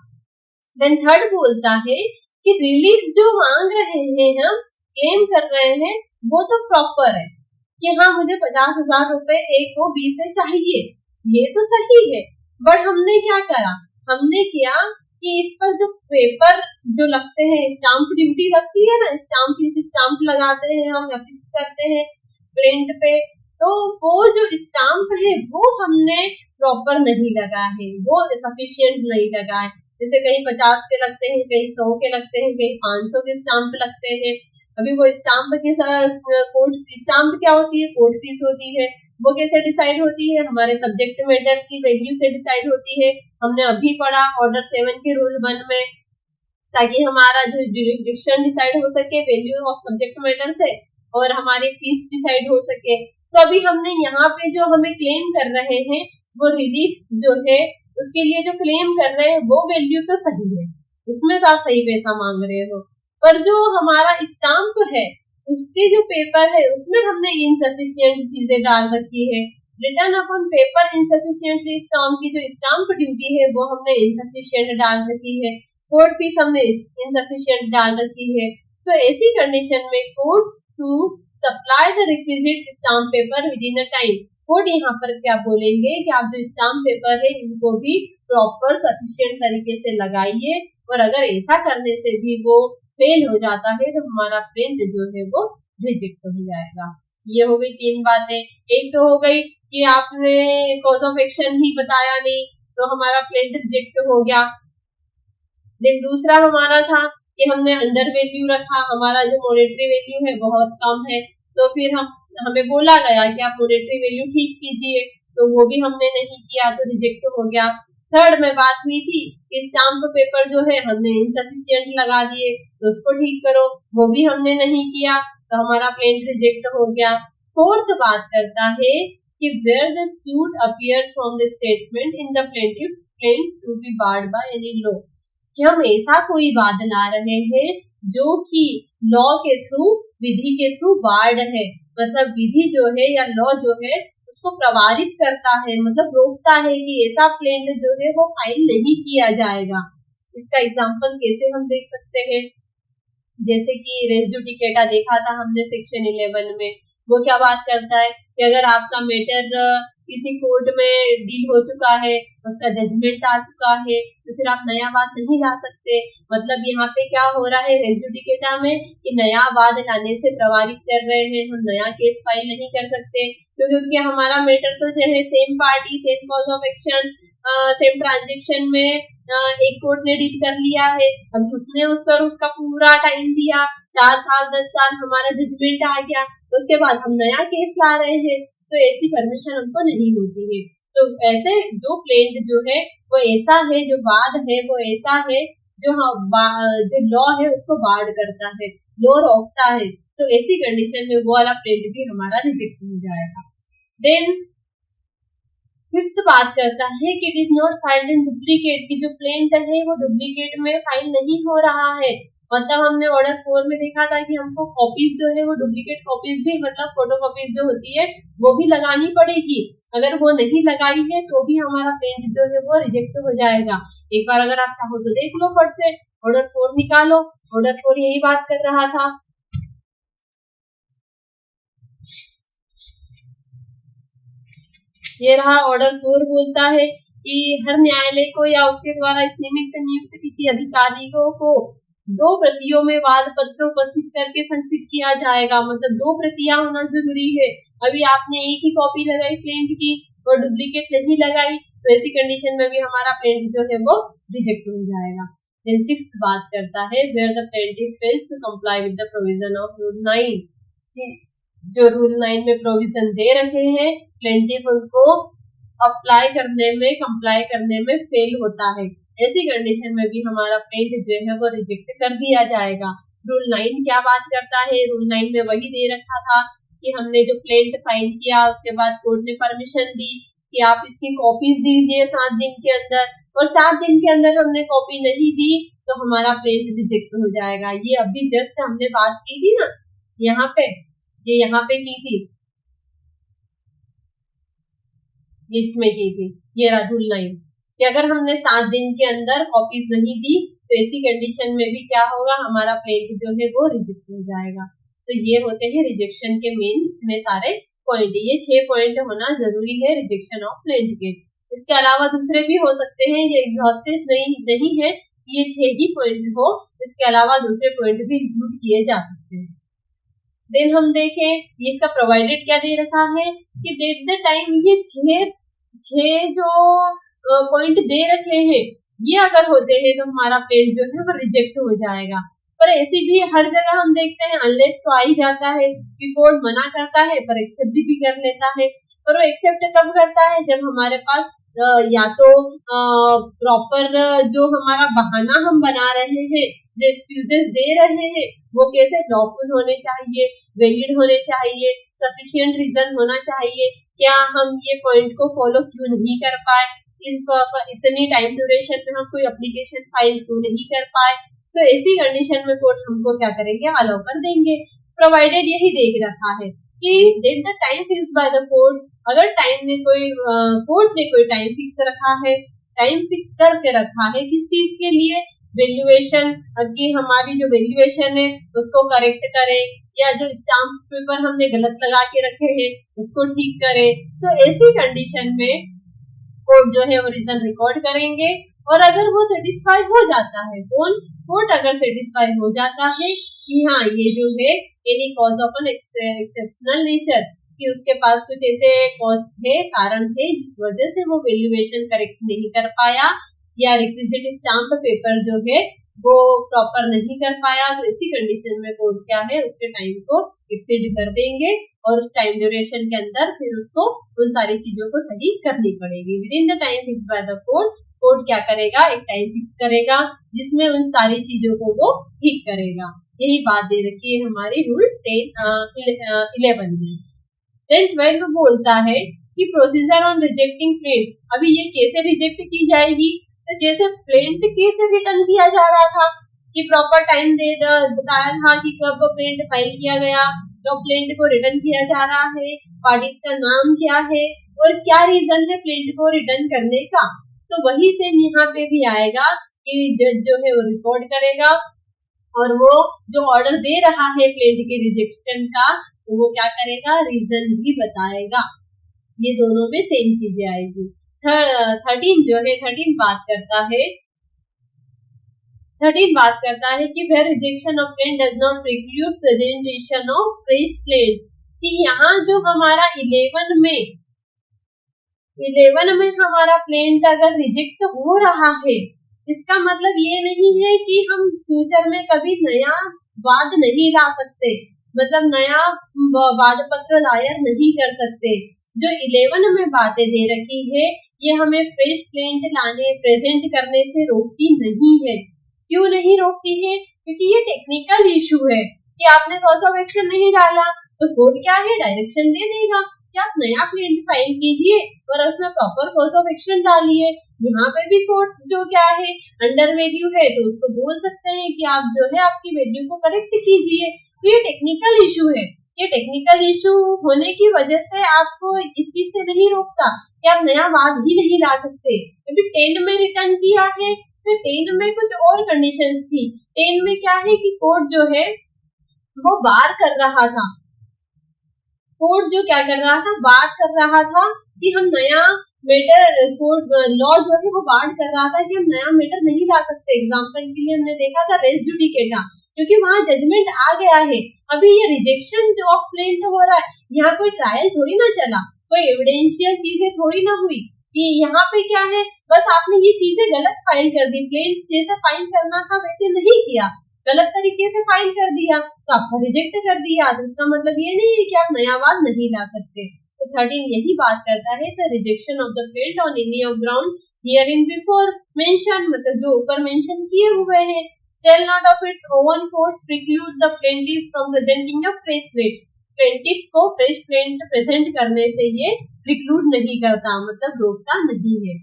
देन थर्ड बोलता है कि रिलीफ जो मांग रहे हैं, हम क्लेम कर रहे हैं, वो तो प्रॉपर है कि हाँ मुझे 50,000 रुपए एक को 20 से चाहिए, ये तो सही है। बट हमने क्या करा, हमने किया कि इस पर जो पेपर जो लगते हैं, स्टाम्प ड्यूटी लगती है ना, स्टाम्प लगाते हैं हम या फिक्स करते हैं प्लेंट पे, तो वो जो स्टाम्प है वो हमने प्रॉपर नहीं लगा है, वो सफिशिएंट नहीं लगा है। जैसे कहीं 50 के लगते हैं, कहीं 100 के लगते हैं, कहीं 500 के स्टाम्प लगते हैं। अभी वो स्टाम्प के साथ कोर्ट स्टाम्प क्या होती है, कोर्ट फीस होती है, वो कैसे डिसाइड होती है, हमारे सब्जेक्ट मैटर की वैल्यू से डिसाइड होती है। हमने अभी पढ़ा ऑर्डर 7 के रूल 1 में, ताकि हमारा जो जुरिडिक्शन डिसाइड हो सके वैल्यू ऑफ सब्जेक्ट मैटर से, और हमारी फीस डिसाइड हो सके। तो अभी हमने यहाँ पे जो हमें क्लेम कर रहे हैं, वो रिलीफ जो है उसके लिए जो क्लेम कर रहे हैं वो वैल्यू तो सही है, उसमें तो आप सही पैसा मांग रहे हो, पर जो हमारा स्टाम्प है उसके जो पेपर है उसमें हमने इनसफिशिएंट चीजें डाल रखी है। रिटर्न अपॉन पेपर इनसफिशिएंटली स्टाम्प की जो स्टाम्प ड्यूटी है वो हमने इनसफिशिएंट डाल रखी है, कोर्ट फीस हमने इनसफिशिएंट डाल रखी है। तो ऐसी कंडीशन में court to supply the requisite stamp paper within a time, court यहाँ पर क्या बोलेंगे कि आप जो स्टाम्प पेपर है इनको भी प्रॉपर सफिशिएंट तरीके से लगाइए, और अगर ऐसा करने से भी वो फेल हो जाता है तो हमारा प्रिंट जो है वो रिजेक्ट हो जाएगा। ये हो गई 3 बातें। एक तो हो गई कि आपने कॉज ऑफ एक्शन ही बताया नहीं तो हमारा प्रिंट रिजेक्ट हो गया। देन दूसरा हमारा था कि हमने अंडर वैल्यू रखा, हमारा जो मॉनेटरी वैल्यू है बहुत कम है, तो फिर हमें बोला गया कि आप मॉनेटरी वैल्यू ठीक कीजिए, तो वो भी हमने नहीं किया तो रिजेक्ट हो गया। थर्ड में बात हुई थी कि स्टाम्प पेपर जो है हमने इनसफिशिएंट लगा दिए तो उसको ठीक करो, वो भी हमने नहीं किया तो हमारा प्लेंट रिजेक्ट हो गया। फोर्थ बात करता है कि where the suit appears from the statement in the plaintiff claim to be barred by any law, कि हम ऐसा कोई वाद ला रहे हैं जो कि लॉ के थ्रू, विधि के थ्रू बार्ड है, मतलब विधि जो है या लॉ जो है उसको प्रभावित करता है, मतलब रोकता है कि ऐसा प्लेंट जो है वो फाइल नहीं किया जाएगा। इसका एग्जांपल कैसे हम देख सकते हैं, जैसे कि रेस जुडिकेटा देखा था हमने सेक्शन 11 में, वो क्या बात करता है कि अगर आपका मैटर किसी कोर्ट में डील हो चुका है, उसका जजमेंट आ चुका है, तो फिर आप नया वाद नहीं ला सकते। मतलब यहाँ पे क्या हो रहा है रेस जुडिकेटा में कि नया वाद लाने से प्रभावित कर रहे हैं, हम नया केस फाइल नहीं कर सकते क्योंकि हमारा मैटर तो जो है same party, same cause of action, same transaction में एक कोर्ट ने डील कर लिया है, अभी उसने उस पर उसका पूरा टाइम दिया, 4 साल 10 साल, हमारा जजमेंट आ गया, तो उसके बाद हम नया केस ला रहे हैं, तो ऐसी परमिशन हमको नहीं होती है। तो ऐसे जो प्लेंट जो है वो ऐसा है, जो वाद है वो ऐसा है जो जो लॉ है उसको बार्ड करता है, लॉ रोकता है, तो ऐसी कंडीशन में वो वाला प्लेंट भी हमारा रिजेक्ट हो जाएगा। देन फिफ्थ बात करता है कि it is not filed in duplicate, की जो प्लेंट है वो डुप्लीकेट में फाइल नहीं हो रहा है। मतलब हमने ऑर्डर 4 में देखा था कि हमको कॉपीज जो है वो डुप्लीकेट कॉपीज भी, मतलब फोटो कॉपीज जो होती है वो भी लगानी पड़ेगी, अगर वो नहीं लगाई है तो भी हमारा प्लेंट जो है वो रिजेक्ट हो जाएगा। एक बार अगर आप चाहो तो देख लो फट से, ऑर्डर 4 निकालो, ऑर्डर 4 यही बात कर रहा था। ये रहा ऑर्डर 4, बोलता है कि हर न्यायालय को या उसके द्वारा इस नियुक्त किसी अधिकारी को 2 प्रतियों में वाद पत्र उपस्थित करके संचित किया जाएगा, मतलब 2 प्रतियां होना जरूरी है। अभी आपने एक ही कॉपी लगाई प्लेंट की और डुप्लीकेट नहीं लगाई, तो ऐसी कंडीशन में भी हमारा प्लेंट जो है वो रिजेक्ट हो जाएगा। देन 6th बात करता है where the plaintiff fails to comply with the provision of rule 9, जो रूल 9 में प्रोविजन दे रखे हैं, प्लेंटिफ उनको अप्लाई करने में, कंप्लाई करने में फेल होता है, ऐसी कंडीशन में भी हमारा प्लेंट जो है वो रिजेक्ट कर दिया जाएगा। रूल 9 क्या बात करता है, रूल 9 में वही दे रखा था कि हमने जो प्लेंट फाइल किया उसके बाद कोर्ट ने परमिशन दी कि आप इसकी कॉपीज दीजिए 7 दिन के अंदर, और 7 दिन के अंदर हमने कॉपी नहीं दी तो हमारा प्लेंट रिजेक्ट हो जाएगा। ये अभी जस्ट हमने बात की थी ना, यहाँ पे, ये यहाँ पे की थी, इसमें की थी, ये रहा रूल 9, कि अगर हमने 7 दिन के अंदर कॉपीज नहीं दी तो ऐसी कंडीशन में भी क्या होगा, हमारा प्लेंट जो है वो रिजेक्ट हो जाएगा। तो ये होते हैं रिजेक्शन के मेन इतने सारे पॉइंट, ये 6 पॉइंट होना जरूरी है रिजेक्शन ऑफ प्लेंट के। इसके अलावा दूसरे भी हो सकते हैं, ये एग्जॉस्टिव नहीं है, ये 6 ही पॉइंट हो, इसके अलावा दूसरे पॉइंट भी इंक्लूड किए जा सकते हैं। देन हम देखें इसका प्रोवाइडेड क्या दे रखा है कि डेट द टाइम, ये 6 जो पॉइंट दे रखे हैं ये अगर होते हैं तो हमारा प्लेंट जो है वो रिजेक्ट हो जाएगा। पर ऐसे भी हर जगह हम देखते हैं अनलेस तो आ ही जाता है कि कोड मना करता है पर एक्सेप्ट भी कर लेता है। पर वो एक्सेप्ट कब करता है, जब हमारे पास या तो प्रॉपर जो हमारा बहाना हम बना रहे हैं, जो एक्सक्यूजेस दे रहे हैं वो कैसे लॉफुल होने चाहिए, वैलिड होने चाहिए, सफिशिएंट रीजन होना चाहिए, क्या हम ये पॉइंट को फॉलो क्यों नहीं कर पाए, इतनी टाइम ड्यूरेशन में हम कोई एप्लीकेशन फाइल क्यों नहीं कर पाए। तो ऐसी कंडीशन में कोर्ट हमको क्या करेंगे, अलाउ कर देंगे। प्रोवाइडेड यही देख रखा है कि date the time fixed by the court, अगर टाइम ने कोर्ट ने कोई टाइम फिक्स रखा है, टाइम फिक्स करके रखा है किस चीज के लिए, वैल्यूएशन की हमारी जो वैल्यूएशन है उसको करेक्ट करें, या जो स्टाम्प पेपर हमने गलत लगा के रखे हैं उसको ठीक करें। तो ऐसी कंडीशन में कोर्ट जो है वो रीजन रिकॉर्ड करेंगे। और अगर वो सेटिस्फाई हो जाता है, कोर्ट अगर सेटिस्फाई हो जाता है कि हाँ ये जो है any cause of an exceptional nature, कि उसके पास कुछ ऐसे कॉज थे, कारण थे जिस वजह से वो वैल्यूएशन करेक्ट नहीं कर पाया, या रिक्विजिट स्टाम्प पेपर जो है वो प्रॉपर नहीं कर पाया, तो इसी कंडीशन में कोर्ट क्या है उसके टाइम को एक्सीड कर देंगे और उस टाइम ड्यूरेशन के अंदर फिर उसको उन सारी चीजों को सही करनी पड़ेगी। With in the time fix by the court क्या करेगा, एक टाइम फिक्स करेगा जिसमें उन सारी चीजों को वो ठीक करेगा। यही बात दे रखी है हमारी रूल 11 में। देन 12 बोलता है कि प्रोसीजर ऑन रिजेक्टिंग प्लेंट, अभी ये कैसे रिजेक्ट की जाएगी, तो जैसे प्लेंट कैसे रिटर्न किया जा रहा था कि प्रॉपर टाइम बताया था कि कब प्लेंट फाइल किया गया, कब प्लेंट को रिटर्न किया जा रहा है, पार्टीज का नाम क्या है और क्या रीजन है प्लेंट को रिटर्न करने का। तो वही सेम यहाँ पे भी आएगा कि जज जो है वो रिकॉर्ड करेगा और वो जो ऑर्डर दे रहा है प्लेंट के रिजेक्शन का, तो वो क्या करेगा, रीजन भी बताएगा। ये दोनों में सेम चीजें आएगी। 13 जो है 13 बात करता है कि where rejection of plaint does not preclude presentation of fresh plaint, कि यहाँ जो हमारा 11 में हमारा प्लेंट अगर रिजेक्ट हो रहा है, इसका मतलब ये नहीं है कि हम फ्यूचर में कभी नया वाद नहीं ला सकते, मतलब नया वाद पत्र दायर नहीं कर सकते। जो 11 में बातें दे रखी है ये हमें फ्रेश प्लेंट लाने प्रेजेंट करने से रोकती नहीं है। क्यों नहीं रोकती है, क्योंकि ये टेक्निकल इशू है कि आपने कॉज ऑफ एक्शन नहीं डाला तो कोर्ट क्या है डायरेक्शन दे देगा कि आप नया प्लेंट फाइल कीजिए और उसमें प्रॉपर कॉज ऑफ एक्शन डालिए। यहाँ पे भी कोर्ट जो क्या है अंडर वैल्यू है तो उसको बोल सकते हैं कि आप जो है आपकी वैल्यू को करेक्ट कीजिए। तो ये टेक्निकल इशू है, ये टेक्निकल इशू होने की वजह से आपको इस चीज से नहीं रोकता कि आप नया वाद ही नहीं ला सकते। क्योंकि 10 में रिटर्न किया है तो 10 में कुछ और कंडीशंस थी। 10 में क्या है कि कोर्ट जो है वो बार कर रहा था, कोर्ट जो क्या कर रहा था, बार कर रहा था कि हम नया मैटर, कोर्ट लॉ जो है वो बार कर रहा था कि हम नया मैटर नहीं ला सकते। एग्जाम्पल के लिए हमने देखा था रेस जुडिकेटा, क्योंकि वहां जजमेंट आ गया है। अभी ये रिजेक्शन जो ऑफ प्लेंट हो रहा है, यहाँ कोई ट्रायल थोड़ी ना चला, कोई एविडेंशियल चीजें थोड़ी ना हुई कि यहाँ पे क्या है बस आपने ये चीजें गलत फाइल कर दी, प्लेंट जैसे फाइल करना था वैसे नहीं किया, गलत तरीके से फाइल कर दिया तो आपको रिजेक्ट कर दिया। तो इसका मतलब ये नहीं है कि आप नया वाद नहीं ला सकते। तो 13 यही बात करता है, the rejection of the plaint on any of ground here in before mention, मतलब जो ऊपर मेंशन किए हुए हैं, shall not of its own force preclude the plaintiff from presenting a fresh plate, plaintiff को फ्रेश प्लेंट प्रेजेंट करने से ये प्रिक्लूड नहीं करता, मतलब रोकता नहीं है।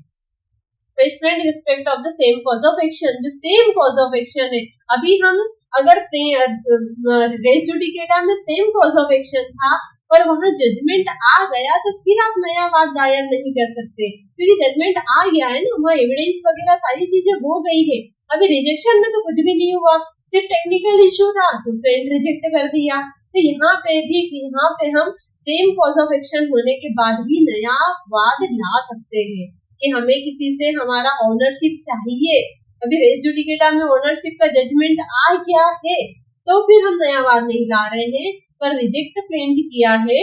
Fresh plaint respect of the same cause of action, जो सेम कॉज ऑफ एक्शन है, अभी हम अगर रेस जुडिकेटा में सेम कॉज ऑफ एक्शन था और वहां जजमेंट आ गया तो फिर आप नया वाद दायर नहीं कर सकते, क्योंकि जजमेंट आ गया है ना, वहाँ एविडेंस वगैरह सारी चीजें हो गई है। अभी रिजेक्शन में तो कुछ भी नहीं हुआ, सिर्फ टेक्निकल इश्यू था तो क्लाइंट रिजेक्ट कर दिया। तो यहाँ पे हम सेम कॉज ऑफ एक्शन होने के बाद भी नया वाद ला सकते हैं कि हमें किसी से हमारा ओनरशिप चाहिए। अभी रेस जुडिकेटा में ओनरशिप का जजमेंट आ गया है तो फिर हम नया वाद नहीं ला रहे हैं, पर रिजेक्ट प्लेंट किया है,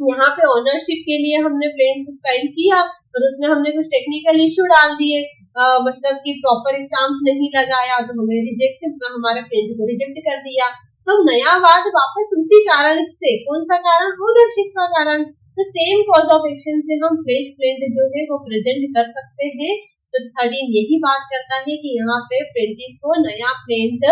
यहाँ पे ओनरशिप के लिए हमने प्लेंट फाइल किया और उसमें हमने कुछ टेक्निकल इश्यू डाल दिए, मतलब कि प्रॉपर स्टाम्प नहीं लगाया तो हमें हमारे प्लेंट को रिजेक्ट कर दिया। तो नया वाद वापस उसी कारण से, कौन सा कारण, ओनरशिप का कारण, तो सेम कॉज ऑफ एक्शन से हम फ्रेश प्लेंट जो है वो प्रेजेंट कर सकते हैं। तो 13 यही बात करता है कि यहाँ पे प्लेंटिफ को नया प्लेंट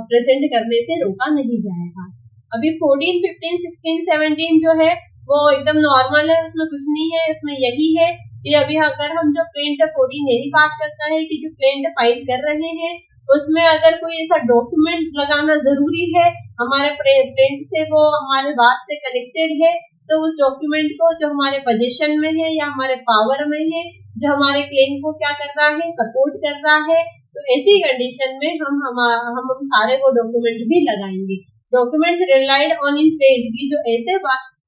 प्रेजेंट करने से रोका नहीं जाएगा। अभी 14, 15, 16, 17 जो है वो एकदम नॉर्मल है, उसमें कुछ नहीं है, इसमें यही है कि अभी अगर हम जो प्लेंट 14 यही बात करता है कि जो प्लेंट फाइल कर रहे हैं उसमें अगर कोई ऐसा डॉक्यूमेंट लगाना जरूरी है हमारे प्लेंट से, वो हमारे बात से कनेक्टेड है, तो उस डॉक्यूमेंट को जो हमारे पोजीशन में है या हमारे पावर में है, जो हमारे क्लेम को क्या कर रहा है, सपोर्ट कर रहा है, तो ऐसी कंडीशन में हम सारे वो डॉक्यूमेंट भी लगाएंगे। Documents relied on in plaint की जो ऐसे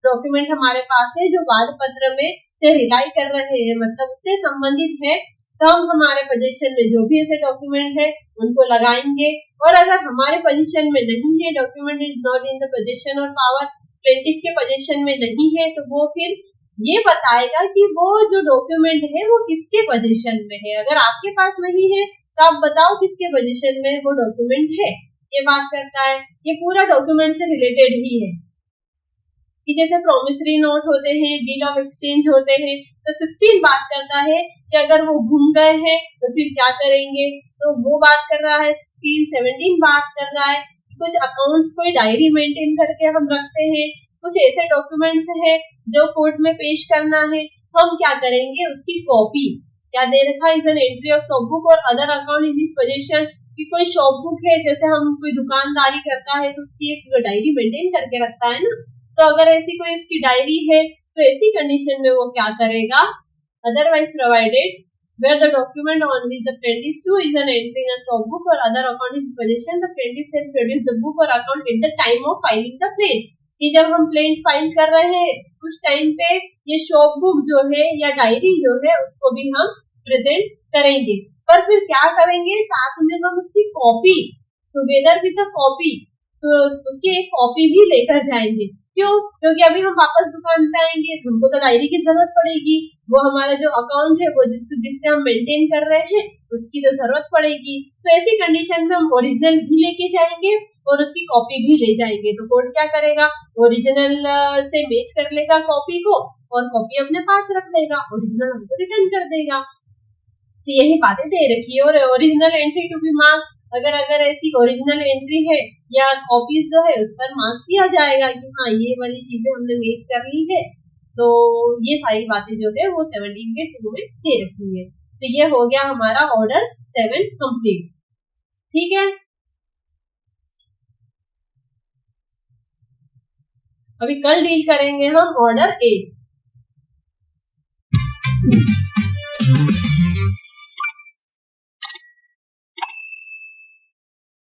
डॉक्यूमेंट हमारे पास है जो वाद पत्र में से रिलाई कर रहे हैं, मतलब उससे संबंधित है, तो हम हमारे पोजीशन में जो भी ऐसे डॉक्यूमेंट है उनको लगाएंगे। और अगर हमारे पोजीशन में नहीं है, document is not in the position और पावर, प्लेंटिफ के पोजीशन में नहीं है, तो वो फिर ये बताएगा कि वो जो डॉक्यूमेंट है वो किसके पोजीशन में है। अगर आपके पास नहीं है तो आप बताओ किसके पोजीशन में वो डॉक्यूमेंट है, ये बात करता है। ये पूरा डॉक्यूमेंट से रिलेटेड ही है कि जैसे प्रोमिसरी नोट होते हैं, बिल ऑफ एक्सचेंज होते हैं, तो 16 बात करता है कि अगर वो घूम गए हैं तो फिर क्या करेंगे, तो वो बात कर रहा है 16। 17 बात कर रहा है कुछ अकाउंट्स कोई डायरी मेंटेन करके हम रखते हैं, कुछ ऐसे डॉक्यूमेंट्स है जो कोर्ट में पेश करना है, हम क्या करेंगे, उसकी कॉपी क्या दे रखा है, is an entry of shop book और other account in this position, कि कोई शॉप बुक है, जैसे हम कोई दुकानदारी करता है तो उसकी एक डायरी मेंटेन करके रखता है ना, तो अगर ऐसी कोई इसकी डायरी है तो ऐसी कंडीशन में वो क्या करेगा, otherwise provided where the document on which the plaintiff sue is an entry in a shop book or other account is possession, the plaintiff shall produce the book or account at the time of filing the plaint, कि जब हम plaint file कर रहे हैं उस time पे ये shop book जो है या डायरी जो है उसको भी हम प्रेजेंट करेंगे। पर फिर क्या करेंगे, साथ में हम उसकी copy together with a copy, तो उसकी एक कॉपी भी लेकर जाएंगे। क्यों? क्योंकि अभी हम वापस दुकान पे आएंगे तो हमको तो डायरी की जरूरत पड़ेगी, वो हमारा जो अकाउंट है वो जिससे हम मेंटेन कर रहे हैं उसकी तो जरूरत पड़ेगी। तो ऐसी कंडीशन में हम ओरिजिनल भी लेके जाएंगे और उसकी कॉपी भी ले जाएंगे। तो कोर्ट क्या करेगा, ओरिजिनल से मैच कर लेगा कॉपी को और कॉपी अपने पास रख लेगा, ओरिजिनल हमको रिटर्न कर देगा। तो यही बातें दे रखी है। और original entry to be mark, अगर ऐसी ओरिजिनल एंट्री है या कॉपीज जो है उस पर मार्क किया जाएगा कि हाँ ये वाली चीजें हमने मैच कर ली है। तो ये सारी बातें जो है वो 17 के 2 में दे रखी है। तो ये हो गया हमारा ऑर्डर 7 कंप्लीट। ठीक है, अभी कल डील करेंगे हम ऑर्डर 8।